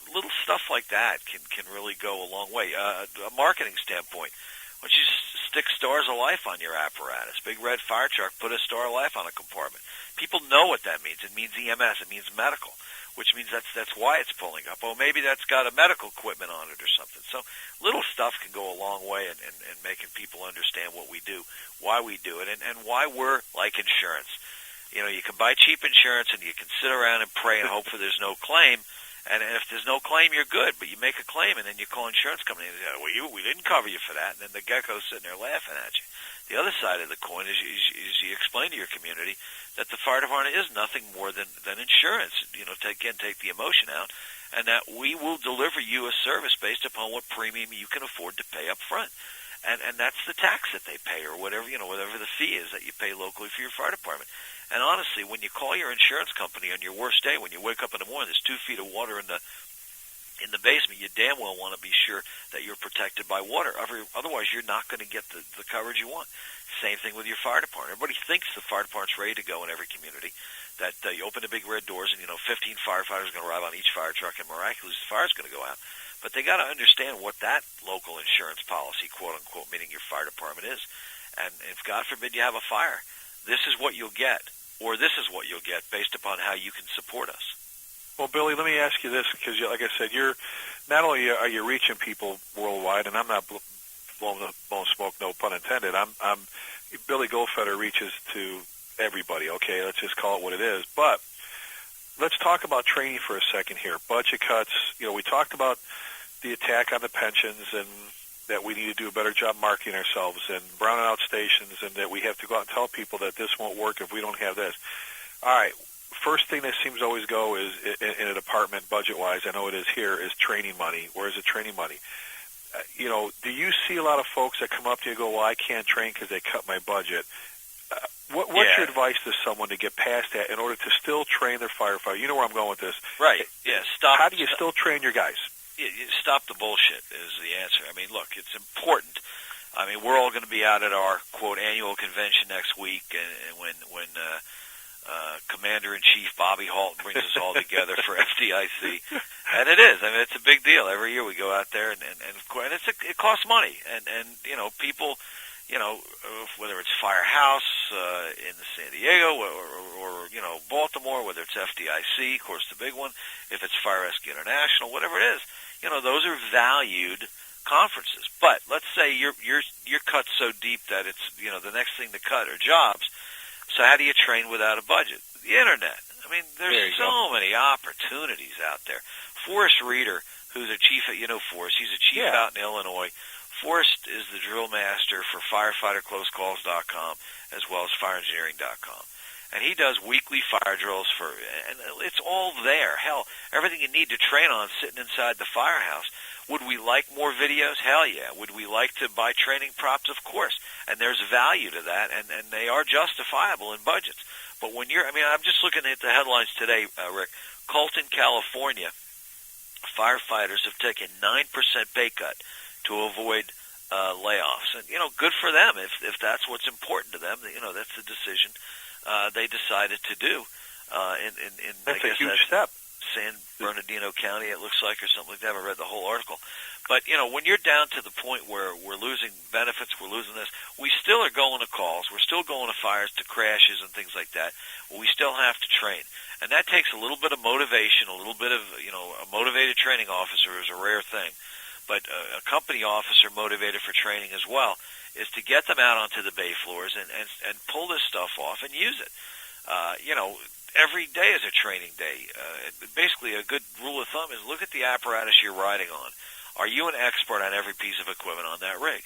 Little stuff like that can really go a long way. A marketing standpoint. Why don't you stick Stars of Life on your apparatus? Big red fire truck, put a Star of Life on a compartment. People know what that means. It means EMS. It means medical, which means that's why it's pulling up. Oh, maybe that's got a medical equipment on it or something. So little stuff can go a long way in making people understand what we do, why we do it, and why we're like insurance. You can buy cheap insurance and you can sit around and pray and hope for there's no claim. And if there's no claim, you're good. But you make a claim, and then you call insurance company and say, well, we didn't cover you for that. And then the gecko's sitting there laughing at you. The other side of the coin is you explain to your community that the fire department is nothing more than insurance. Take the emotion out, and that we will deliver you a service based upon what premium you can afford to pay up front. And that's the tax that they pay, or whatever the fee is that you pay locally for your fire department. And honestly, when you call your insurance company on your worst day, when you wake up in the morning, there's 2 feet of water in the basement, you damn well want to be sure that you're protected by water. Otherwise, you're not going to get the coverage you want. Same thing with your fire department. Everybody thinks the fire department's ready to go in every community, that you open the big red doors and 15 firefighters are going to arrive on each fire truck, and miraculously the fire's going to go out. But they got to understand what that local insurance policy, quote unquote, meaning your fire department is. And if God forbid you have a fire, this is what you'll get. Or this is what you'll get based upon how you can support us. Well, Billy, let me ask you this, because, like I said, you're not only are you reaching people worldwide, and I'm not blowing smoke, no pun intended. I'm Billy Goldfeder reaches to everybody. Okay, let's just call it what it is. But let's talk about training for a second here. Budget cuts. We talked about the attack on the pensions and that we need to do a better job marketing ourselves and browning out stations, and that we have to go out and tell people that this won't work if we don't have this. All right, first thing that seems to always go is in a department budget-wise, I know it is here, is training money. Where is the training money? Do you see a lot of folks that come up to you and go, well, I can't train because they cut my budget? What's your advice to someone to get past that in order to still train their firefighter? You know where I'm going with this. Right, yeah. How do you still train your guys? Stop the bullshit is the answer. Look, it's important. We're all going to be out at our, quote, annual convention next week, and when Commander-in-Chief Bobby Halton brings us all together for FDIC. And it is. It's a big deal. Every year we go out there, and it costs money. And people, whether it's Firehouse in San Diego or Baltimore, whether it's FDIC, of course, the big one, if it's Fire Rescue International, whatever it is, those are valued conferences. But let's say you're cut so deep that it's the next thing to cut are jobs. So how do you train without a budget? The internet. There's so many opportunities out there. Forrest Reeder, who's a chief at Forrest, he's a chief out in Illinois. Forrest is the drill master for firefighterclosecalls.com as well as fireengineering.com. And he does weekly fire drills and it's all there. Hell, everything you need to train on sitting inside the firehouse. Would we like more videos? Hell yeah. Would we like to buy training props? Of course. And there's value to that, and they are justifiable in budgets. But when I'm just looking at the headlines today, Rick. Colton, California, firefighters have taken 9% pay cut to avoid layoffs. And, good for them if that's what's important to them. That's the decision they decided to do in That's I guess a huge step. San Bernardino County, it looks like, or something like that. I haven't read the whole article. But, when you're down to the point where we're losing benefits, we're losing this, we still are going to calls. We're still going to fires, to crashes and things like that. We still have to train. And that takes a little bit of motivation, a little bit of, a motivated training officer is a rare thing. But a company officer motivated for training as well is to get them out onto the bay floors and pull this stuff off and use it. Every day is a training day. Basically, a good rule of thumb is look at the apparatus you're riding on. Are you an expert on every piece of equipment on that rig?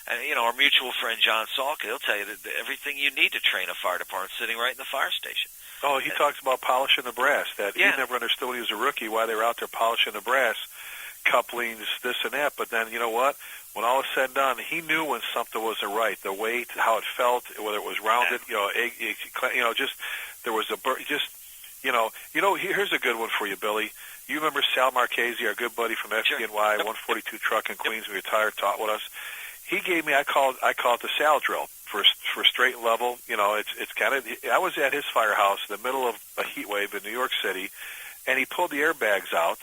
And, our mutual friend John Salk, he'll tell you that everything you need to train a fire department sitting right in the fire station. Oh, he talks about polishing the brass. That he never understood when he was a rookie why they were out there polishing the brass, couplings, this and that. But then, you know what? When all was said and done, he knew when something wasn't right. The weight, how it felt, whether it was rounded, just there was here's a good one for you, Billy. You remember Sal Marchese, our good buddy from FDNY, 142 truck in Queens, we retired, taught with us. He gave me, I call it the Sal drill for straight and level. It's kind of. I was at his firehouse in the middle of a heat wave in New York City, and he pulled the airbags out,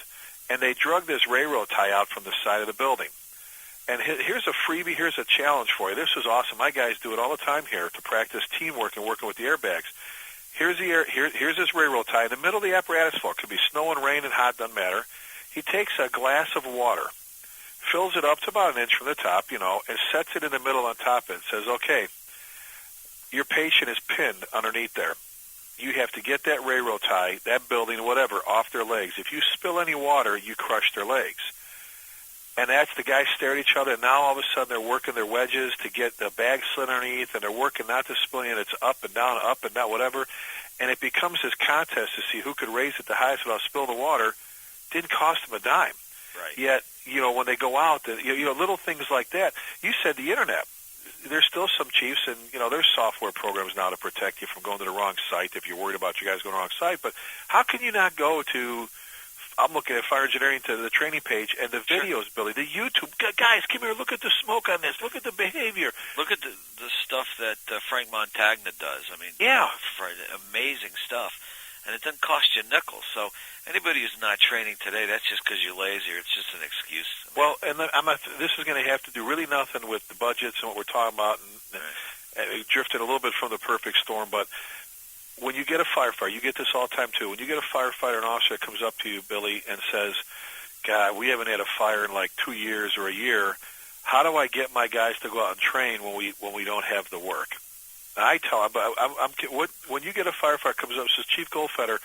and they drug this railroad tie out from the side of the building. And here's a freebie. Here's a challenge for you. This is awesome. My guys do it all the time here to practice teamwork and working with the airbags. Here's this railroad tie in the middle of the apparatus floor. It could be snow and rain and hot, doesn't matter. He takes a glass of water, fills it up to about an inch from the top, and sets it in the middle on top of it. Says, okay, your patient is pinned underneath there. You have to get that railroad tie, that building, whatever, off their legs. If you spill any water, you crush their legs. And that's the guys stare at each other, and now all of a sudden they're working their wedges to get the bag slid underneath, and they're working not to spill it. It's up and down, whatever. And it becomes this contest to see who could raise it the highest without spilling the water. Didn't cost them a dime. Right. Yet, when they go out, little things like that. You said the Internet. There's still some chiefs, and, there's software programs now to protect you from going to the wrong site if you're worried about you guys going to the wrong site. But how can you not go to... I'm looking at fire engineering to the training page and the videos, Billy, the YouTube. Guys, come here. Look at the smoke on this. Look at the behavior. Look at the stuff that Frank Montagna does. I mean, amazing stuff. And it doesn't cost you nickels. So anybody who's not training today, that's just because you're lazy or it's just an excuse. Well, and then this is going to have to do really nothing with the budgets and what we're talking about. And it drifted a little bit from the perfect storm, but when you get a firefighter, you get this all the time too. When you get a firefighter, an officer that comes up to you, Billy, and says, God, we haven't had a fire in like 2 years or a year. How do I get my guys to go out and train when we don't have the work? And I tell them, when you get a firefighter comes up and says, Chief Goldfeder,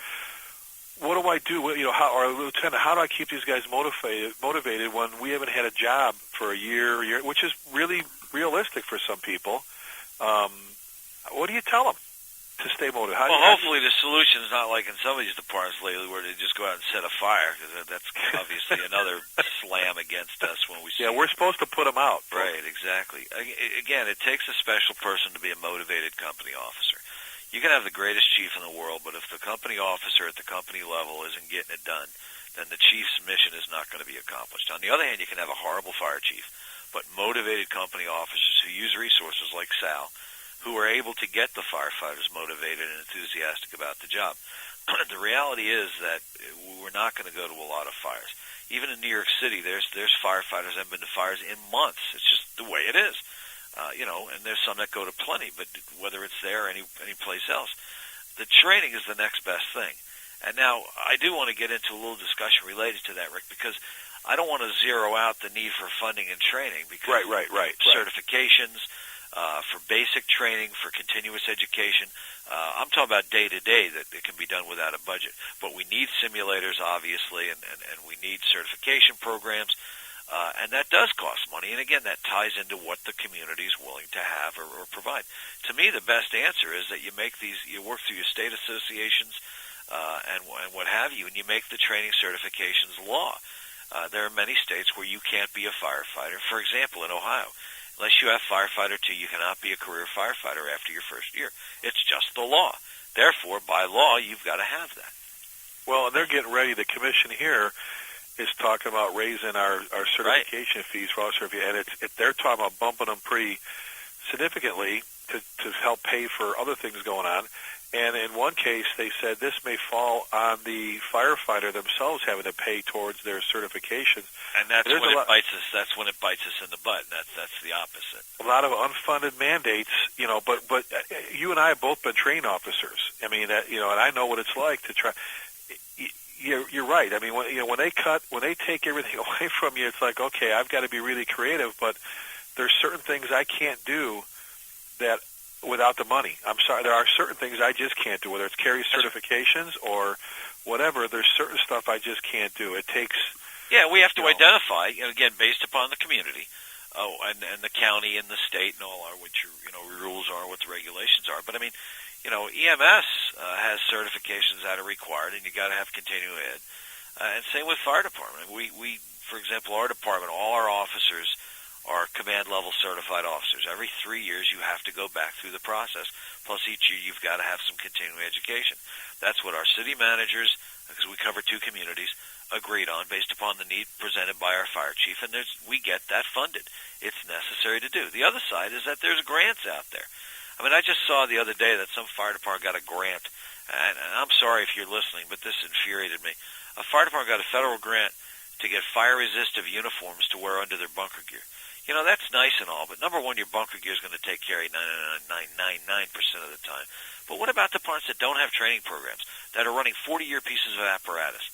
what do I do? Or Lieutenant, how do I keep these guys motivated when we haven't had a job for a year, which is really realistic for some people? What do you tell them to stay motivated? Hopefully the solution is not like in some of these departments lately where they just go out and set a fire, because that's obviously another slam against us when we see we're supposed to put them out. Right, exactly. Again, it takes a special person to be a motivated company officer. You can have the greatest chief in the world, but if the company officer at the company level isn't getting it done, then the chief's mission is not going to be accomplished. On the other hand, you can have a horrible fire chief, but motivated company officers who use resources like Sal, who are able to get the firefighters motivated and enthusiastic about the job. The reality is that we're not going to go to a lot of fires. Even in New York City, there's firefighters that have been to fires in months. It's just the way it is. And there's some that go to plenty, but whether it's there or any place else, the training is the next best thing. And now I do want to get into a little discussion related to that, Rick, because I don't want to zero out the need for funding and training, because certifications, for basic training, for continuous education. I'm talking about day-to-day that it can be done without a budget. But we need simulators, obviously, and we need certification programs, and that does cost money. And, again, that ties into what the community is willing to have or provide. To me, the best answer is that you work through your state associations and what have you, and you make the training certifications law. There are many states where you can't be a firefighter. For example, in Ohio, unless you have firefighter 2, you cannot be a career firefighter after your first year. It's just the law. Therefore, by law, you've got to have that. Well, and they're getting ready. The commission here is talking about raising our certification fees for officer, and they're talking about bumping them pretty significantly to help pay for other things going on. And in one case, they said this may fall on the firefighter themselves having to pay towards their certifications. And that's when it bites us. That's when it bites us in the butt. And that's the opposite. A lot of unfunded mandates, But you and I have both been trained officers. I mean, and I know what it's like to try. You're right. I mean, when they take everything away from you, it's like, okay, I've got to be really creative. But there's certain things I can't do that without the money. I'm sorry. There are certain things I just can't do, whether it's carry certifications or whatever. There's certain stuff I just can't do. It takes. Yeah, we have to identify, and again, based upon the community, and the county and the state and all what your rules are, what the regulations are. But I mean, EMS has certifications that are required, and you got to have continuing ed. And same with fire department. We, for example, our department, all our officers are command level certified officers. Every 3 years, you have to go back through the process. Plus, each year, you've got to have some continuing education. That's what our city managers, because we cover 2 communities, agreed on based upon the need presented by our fire chief, and we get that funded. It's necessary to do. The other side is that there's grants out there. I mean, I just saw the other day that some fire department got a grant, and I'm sorry if you're listening, but this infuriated me. A fire department got a federal grant to get fire-resistive uniforms to wear under their bunker gear. That's nice and all, but number one, your bunker gear is going to take care of 99.99% of the time. But what about the parts that don't have training programs, that are running 40-year pieces of apparatus?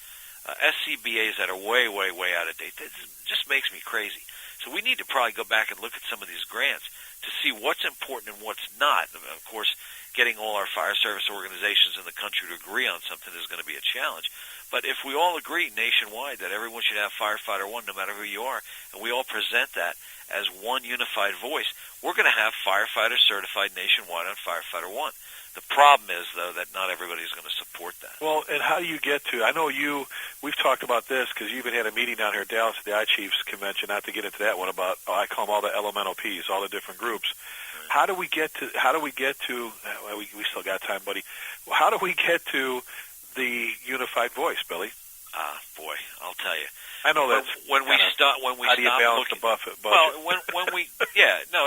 SCBAs that are way, way, way out of date. It just makes me crazy. So we need to probably go back and look at some of these grants to see what's important and what's not. Of course, getting all our fire service organizations in the country to agree on something is going to be a challenge. But if we all agree nationwide that everyone should have Firefighter 1 no matter who you are, and we all present that as one unified voice, we're going to have firefighters certified nationwide on Firefighter 1. The problem is, though, that not everybody is going to support that. Well, and how do you get to, I know we've talked about this because you even had a meeting down here in Dallas at the I-Chiefs convention, not to get into that one, about, I call them all the elemental Ps, all the different groups. Right. How do we get to, well, we still got time, buddy. How do we get to the unified voice, Billy? Boy, I'll tell you. I know that's when we stop how do you balance looking, the budget? Well,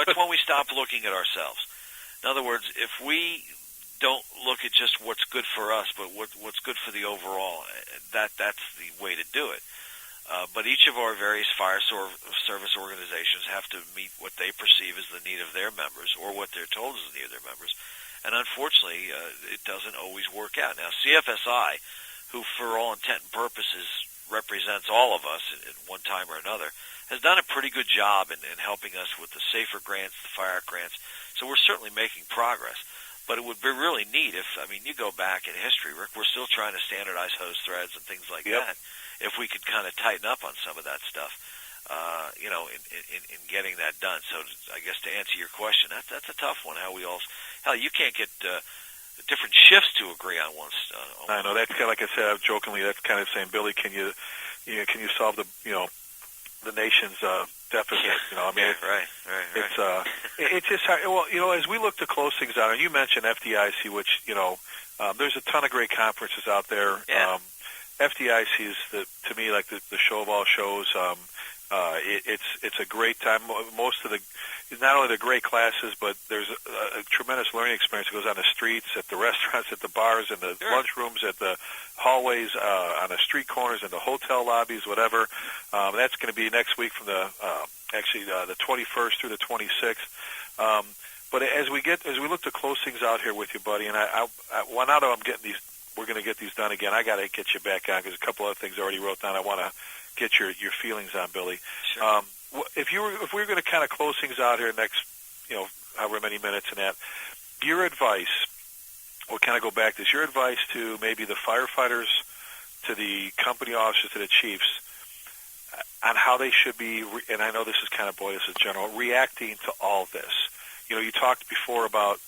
it's when we stop looking at ourselves. In other words, if we don't look at just what's good for us, but what's good for the overall, that's the way to do it. But each of our various fire service organizations have to meet what they perceive as the need of their members, or what they're told is the need of their members. And unfortunately, it doesn't always work out. Now, CFSI, who for all intent and purposes represents all of us at one time or another, has done a pretty good job in helping us with the safer grants, the fire grants. So we're certainly making progress. But it would be really neat if, you go back in history, Rick, we're still trying to standardize hose threads and things like that. If we could kind of tighten up on some of that stuff, in getting that done. So I guess to answer your question, that's a tough one. Hell, you can't get different shifts to agree on one. I know, that's kind of, like I said jokingly, that's kind of saying, Billy, can you solve the nation's deficit? Right. It's just hard. Well, as we look to close things out, and you mentioned FDIC, which there's a ton of great conferences out there. Yeah. FDIC is to me like the show of all shows. It's a great time. Most of not only the great classes, but there's a tremendous learning experience that goes on the streets, at the restaurants, at the bars, in the lunchrooms, at the hallways, on the street corners, in the hotel lobbies, whatever. That's going to be next week from the 21st through the 26th. But as we look to close things out here with you, buddy, and now that I'm getting these, we're going to get these done again. I got to get you back on because a couple other things I already wrote down. I want to get your feelings on, Billy. Sure. If we were going to kind of close things out here next, however many minutes and that, your advice, we'll kind of go back to this, your advice to maybe the firefighters, to the company officers, to the chiefs, on how they should be, and I know this is kind of, this is general, reacting to all this. You talked before about,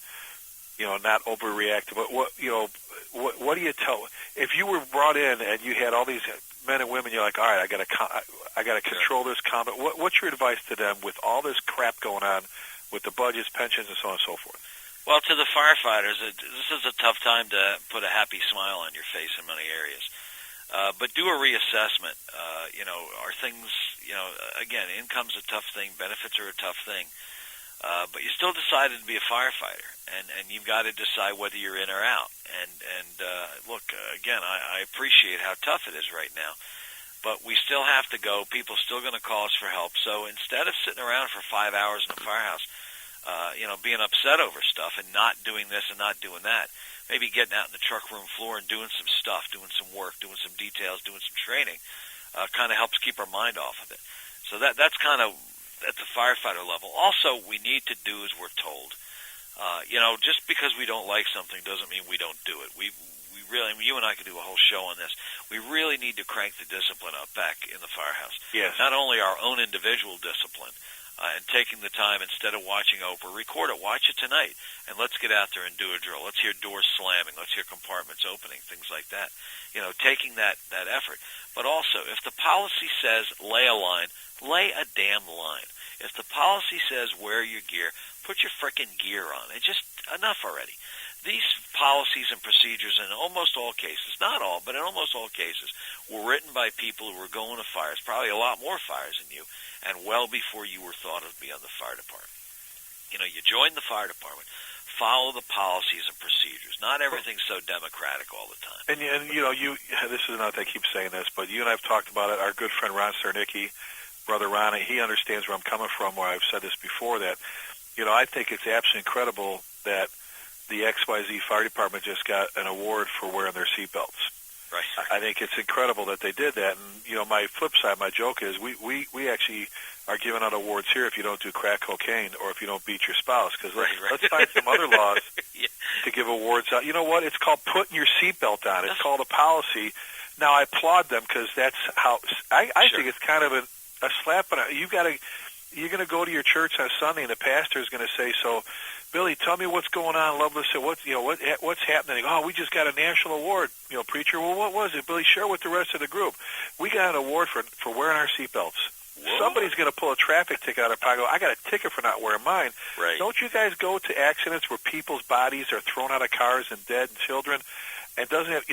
not overreacting, but what do you tell, if you were brought in and you had all these men and women, you're like, all right, I got to control this comment. What's your advice to them with all this crap going on with the budgets, pensions, and so on and so forth? Well, to the firefighters, this is a tough time to put a happy smile on your face in many areas. But do a reassessment. Are things, again, income's a tough thing, benefits are a tough thing. but you still decided to be a firefighter, and you've got to decide whether you're in or out. And look, again, I appreciate how tough it is right now, but we still have to go. People are still going to call us for help. So instead of sitting around for 5 hours in a firehouse, being upset over stuff and not doing this and not doing that, maybe getting out in the truck room floor and doing some stuff, doing some work, doing some details, doing some training, kind of helps keep our mind off of it. So that's kind of at the firefighter level. Also, we need to do as we're told. Just because we don't like something doesn't mean we don't do it. We really, you and I could do a whole show on this. We really need to crank the discipline up back in the firehouse. Yes. Not only our own individual discipline, and taking the time instead of watching Oprah, record it, watch it tonight, and let's get out there and do a drill. Let's hear doors slamming. Let's hear compartments opening, things like that. Taking that effort. But also, if the policy says lay a line, lay a damn line. If the policy says wear your gear, put your frickin' gear on. It's just enough already. These policies and procedures in almost all cases, not all, but in almost all cases, were written by people who were going to fires, probably a lot more fires than you, and well before you were thought of be on the fire department. You join the fire department, follow the policies and procedures. Not everything's so democratic all the time. And this is not that I keep saying this, but you and I have talked about it. Our good friend Ron Cernicki, Brother Ron, he understands where I'm coming from, where I've said this before, that, I think it's absolutely incredible that the XYZ Fire Department just got an award for wearing their seatbelts. Right. I think it's incredible that they did that. And, my flip side, my joke is we actually are giving out awards here if you don't do crack cocaine or if you don't beat your spouse. Because let's find some other laws to give awards out. You know what? It's called putting your seatbelt on. It's called a policy. Now, I applaud them because that's how I think it's kind of a slap on it. You're going to go to your church on Sunday, and the pastor is going to say, so, Billy, tell me what's going on. Loveless said, what's happening? Oh, we just got a national award. Preacher, well, what was it? Billy, share with the rest of the group. We got an award for wearing our seatbelts. Whoa. Somebody's going to pull a traffic ticket out of their pocket. I got a ticket for not wearing mine. Right. Don't you guys go to accidents where people's bodies are thrown out of cars and dead and children? And doesn't have,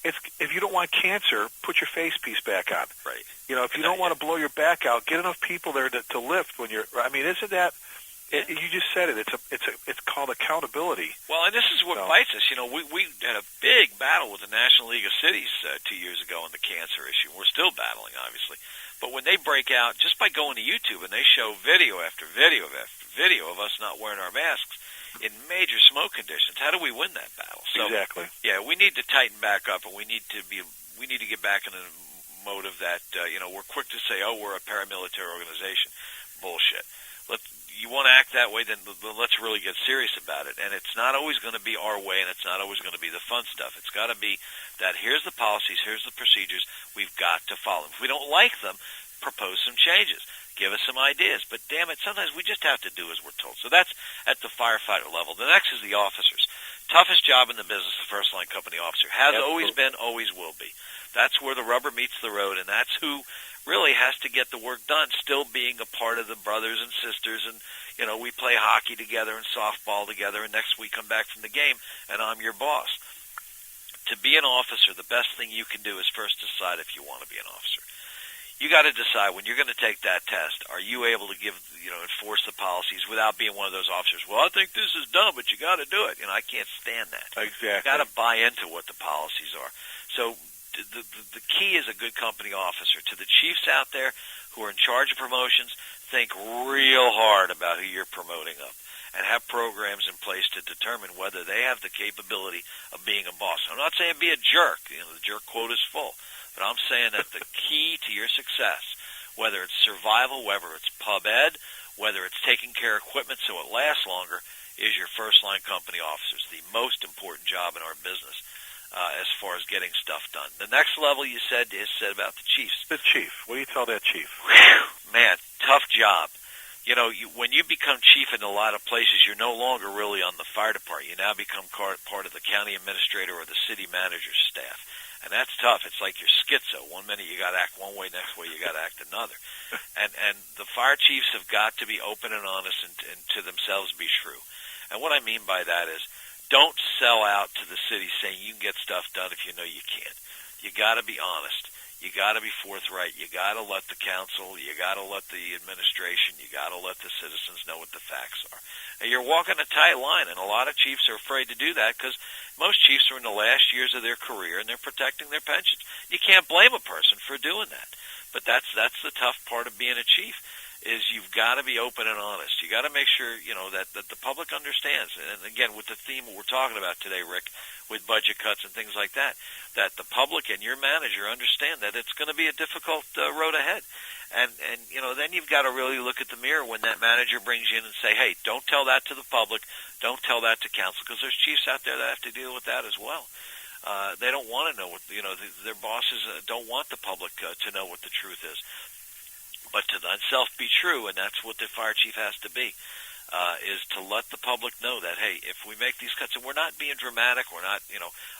if you don't want cancer, put your face piece back on. Right. If you don't want to blow your back out, get enough people there to lift when you're. I mean, isn't that? You just said it. It's called accountability. Well, and this is what bites us. We had a big battle with the National League of Cities 2 years ago on the cancer issue. We're still battling, obviously. But when they break out, just by going to YouTube and they show video after video after video of us not wearing our masks in major smoke conditions, how do we win that battle? So, exactly. Yeah, we need to tighten back up, and we need to get back in a mode of that. We're quick to say, "Oh, we're a paramilitary organization." Bullshit. You want to act that way, then let's really get serious about it. And it's not always going to be our way, and it's not always going to be the fun stuff. It's got to be that here's the policies, here's the procedures, we've got to follow them. If we don't like them, propose some changes. Give us some ideas. But damn it, sometimes we just have to do as we're told. So that's at the firefighter level. The next is the officers. Toughest job in the business, the first line company officer. Has always been, always will be. That's where the rubber meets the road, and that's who really has to get the work done, still being a part of the brothers and sisters. And, we play hockey together and softball together, and next week come back from the game, and I'm your boss. To be an officer, the best thing you can do is first decide if you want to be an officer. You got to decide when you're going to take that test, are you able to enforce the policies without being one of those officers? Well, I think this is dumb, but you got to do it. I can't stand that. Exactly. You got to buy into what the policies are. So the key is a good company officer. To the chiefs out there who are in charge of promotions, think real hard about who you're promoting up and have programs in place to determine whether they have the capability of being a boss. I'm not saying be a jerk. The jerk quote is full. But I'm saying that the key to your success, whether it's survival, whether it's pub ed, whether it's taking care of equipment so it lasts longer, is your first-line company officers, the most important job in our business as far as getting stuff done. The next level you said about the chiefs. The chief. What do you tell that chief? Whew, man, tough job. When you become chief in a lot of places, you're no longer really on the fire department. You now become part of the county administrator or the city manager's staff. And that's tough. It's like you're schizo. One minute you got to act one way, next way you got to act another. And the fire chiefs have got to be open and honest and to themselves be true. And what I mean by that is don't sell out to the city saying you can get stuff done if you know you can't. You got to be honest. You got to be forthright. You got to let the council, you got to let the administration, you got to let the citizens know what the facts are. And you're walking a tight line, and a lot of chiefs are afraid to do that because most chiefs are in the last years of their career and they're protecting their pensions. You can't blame a person for doing that. But that's the tough part of being a chief, is you've got to be open and honest. You got to make sure, that the public understands. And again, with the theme we're talking about today, Rick, with budget cuts and things like that the public and your manager understand that it's going to be a difficult road ahead. And then you've got to really look at the mirror when that manager brings you in and say, hey, don't tell that to the public, don't tell that to council, because there's chiefs out there that have to deal with that as well. They don't want to know what, their bosses don't want the public to know what the truth is. But to thyself be true, and that's what the fire chief has to be, is to let the public know that, hey, if we make these cuts, and we're not being dramatic, we're not,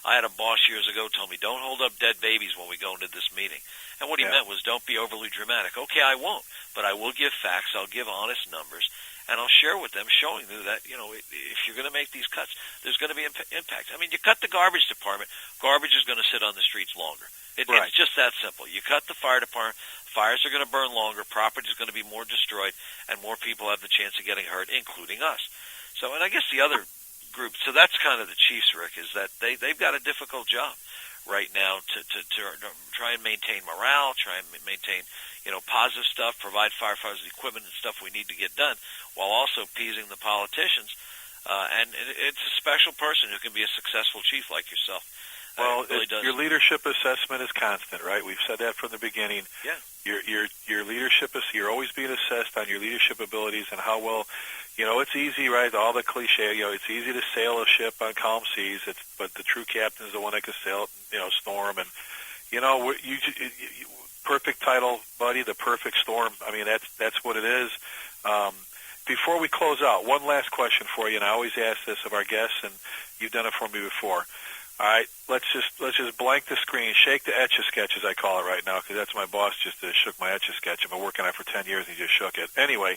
I had a boss years ago tell me, don't hold up dead babies when we go into this meeting. And what he meant was, don't be overly dramatic. Okay, I won't, but I will give facts, I'll give honest numbers, and I'll share with them, showing them that, if you're going to make these cuts, there's going to be impact. I mean, you cut the garbage department, garbage is going to sit on the streets longer. It's just that simple. You cut the fire department, fires are going to burn longer, property is going to be more destroyed, and more people have the chance of getting hurt, including us. So, and I guess the other group, so that's kind of the chiefs, Rick, is that they've got a difficult job right now to try and maintain morale, try and maintain, positive stuff, provide firefighters the equipment and stuff we need to get done, while also appeasing the politicians. And it's a special person who can be a successful chief like yourself. Well, really your leadership assessment is constant, right? We've said that from the beginning. Yeah. Your leadership is, you're always being assessed on your leadership abilities and how well, it's easy, right? All the cliche, it's easy to sail a ship on calm seas. But the true captain is the one that can sail, storm. And perfect title, buddy, the perfect storm. I mean, that's what it is. Before we close out, one last question for you, and I always ask this of our guests, and you've done it for me before. All right, let's just blank the screen, shake the Etch-a-Sketch, as I call it right now, because that's my boss just shook my Etch-a-Sketch. I've been working on it for 10 years, and he just shook it. Anyway,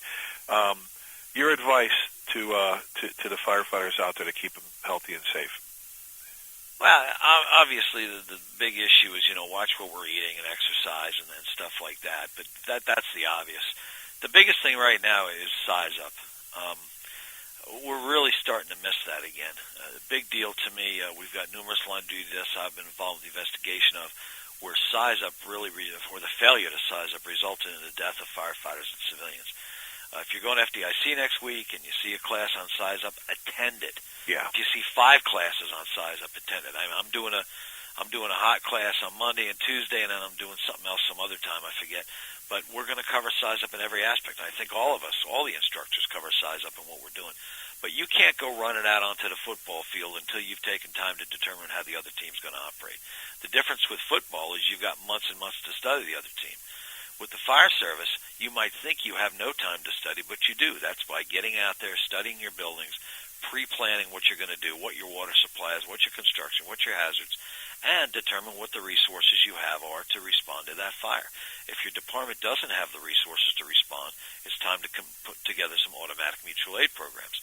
your advice to the firefighters out there to keep them healthy and safe. Well, obviously the big issue is, watch what we're eating and exercise and stuff like that. But that's the obvious. The biggest thing right now is size up. We're really starting to miss that again. Big deal to me. We've got numerous line of duty deaths I've been involved in the investigation of, where size up or the failure to size up resulted in the death of firefighters and civilians. If you're going to FDIC next week and you see a class on size up, attend it. Yeah. If you see 5 classes on size up, attend it. I'm doing a hot class on Monday and Tuesday, and then I'm doing something else some other time, I forget. But we're going to cover size up in every aspect. I think all of us, all the instructors, cover size up in what we're doing. But you can't go running out onto the football field until you've taken time to determine how the other team's going to operate. The difference with football is you've got months and months to study the other team. With the fire service, you might think you have no time to study, but you do. That's by getting out there, studying your buildings, pre-planning what you're going to do, what your water supply is, what your construction, what your hazards, and determine what the resources you have are to respond to that fire. If your department doesn't have the resources to respond, it's time to put together some automatic mutual aid programs.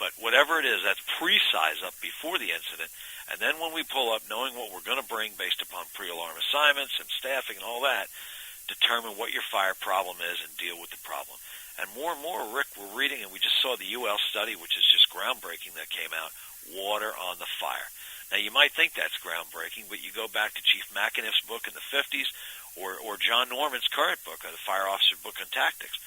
But whatever it is, that's pre-size up before the incident, and then when we pull up, knowing what we're going to bring based upon pre-alarm assignments and staffing and all that, determine what your fire problem is and deal with the problem. And more, Rick, we're reading, and we just saw the UL study, which is just groundbreaking, that came out, Water on the Fire. Now, you might think that's groundbreaking, but you go back to Chief McAniff's book in the 50s or John Norman's current book, the Fire Officer Book on Tactics.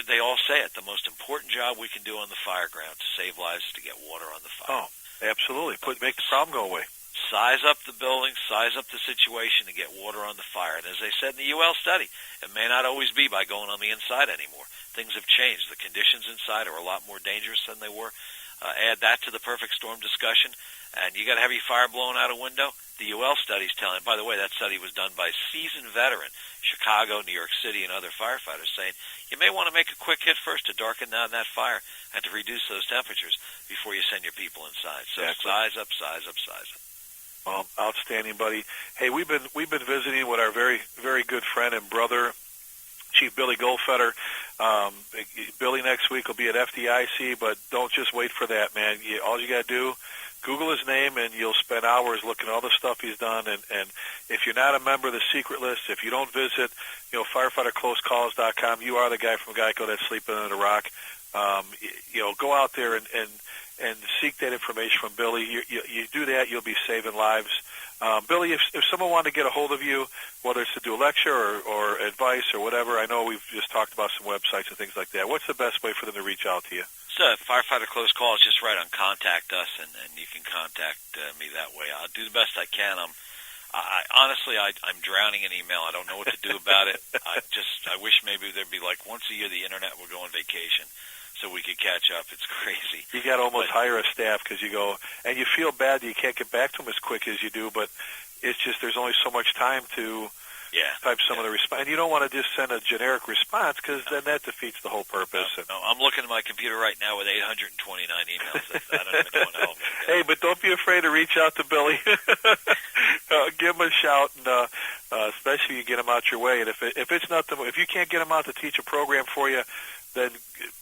They all say it. The most important job we can do on the fire ground to save lives is to get water on the fire. Oh, absolutely. Make the problem go away. Size up the building, size up the situation to get water on the fire. And as they said in the UL study, it may not always be by going on the inside anymore. Things have changed. The conditions inside are a lot more dangerous than they were. Add that to the perfect storm discussion, and you got a heavy fire blowing out a window. The UL study's telling, by the way, that study was done by seasoned veteran, Chicago, New York City, and other firefighters, saying you may want to make a quick hit first to darken down that fire and to reduce those temperatures before you send your people inside. So exactly. Size up, size up, size up. Well, outstanding, buddy. Hey, we've been visiting with our very, very good friend and brother, Chief Billy Goldfeder. Billy next week will be at FDIC, but don't just wait for that, man. All you got to do, Google his name, and you'll spend hours looking at all the stuff he's done. And if you're not a member of the secret list, if you don't visit, firefighterclosecalls.com, you are the guy from Geico that's sleeping under the rock. Go out there and seek that information from Billy. You do that, you'll be saving lives. Billy, if someone wanted to get a hold of you, whether it's to do a lecture or advice or whatever, I know we've just talked about some websites and things like that. What's the best way for them to reach out to you? So Firefighter Close Call is just right on Contact Us, and you can contact me that way. I'll do the best I can. Honestly, I'm drowning in email. I don't know what to do about it. I wish maybe there'd be like once a year the internet would go on vacation so we could catch up. It's crazy. You got to almost hire a staff because you go, and you feel bad that you can't get back to them as quick as you do, but it's just there's only so much time to type some of the response. And you don't want to just send a generic response because then that defeats the whole purpose. No, I'm looking at my computer right now with 829 emails. I don't even know what help. Hey, but don't be afraid to reach out to Billy. Give him a shout, and especially you get him out your way. And if it's not if you can't get him out to teach a program for you, then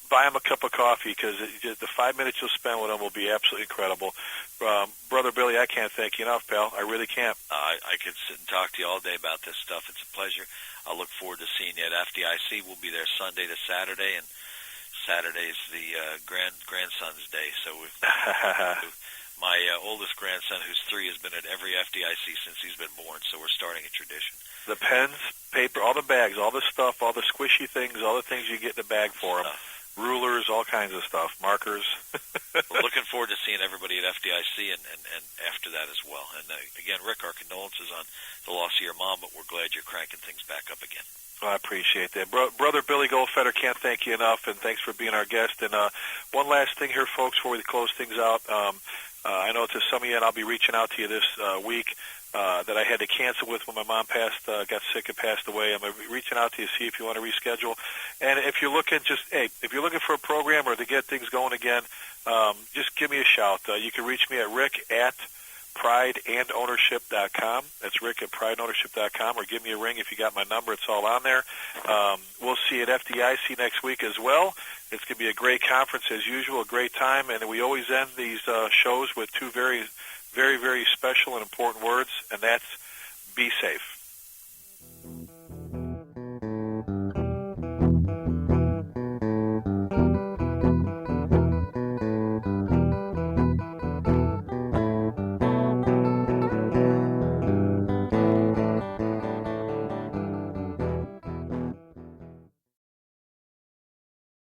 buy him a cup of coffee because the 5 minutes you'll spend with him will be absolutely incredible. Brother Billy, I can't thank you enough, pal. I really can't. I could sit and talk to you all day about this stuff. It's a pleasure. I look forward to seeing you at FDIC. We'll be there Sunday to Saturday, and Saturday's the grandson's day. So my oldest grandson, who's 3, has been at every FDIC since he's been born, so we're starting a tradition. The pens, paper, all the bags, all the stuff, all the squishy things, all the things you get in the bag for them. Rulers, all kinds of stuff, markers. We're looking forward to seeing everybody at FDIC and after that as well. And again, Rick, our condolences on the loss of your mom, but we're glad you're cranking things back up again. I appreciate that. Brother Billy Goldfeder, can't thank you enough, and thanks for being our guest. And one last thing here, folks, before we close things out. I know to some of you, and I'll be reaching out to you this week, that I had to cancel with when my mom got sick and passed away. I'm reaching out to you to see if you want to reschedule. And if you're looking, if you're looking for a program or to get things going again, just give me a shout. You can reach me at rick@prideandownership.com. That's rick@prideandownership.com, or give me a ring if you got my number. It's all on there. We'll see you at FDIC next week as well. It's going to be a great conference as usual, a great time, and we always end these shows with 2 very, very, very special and important words.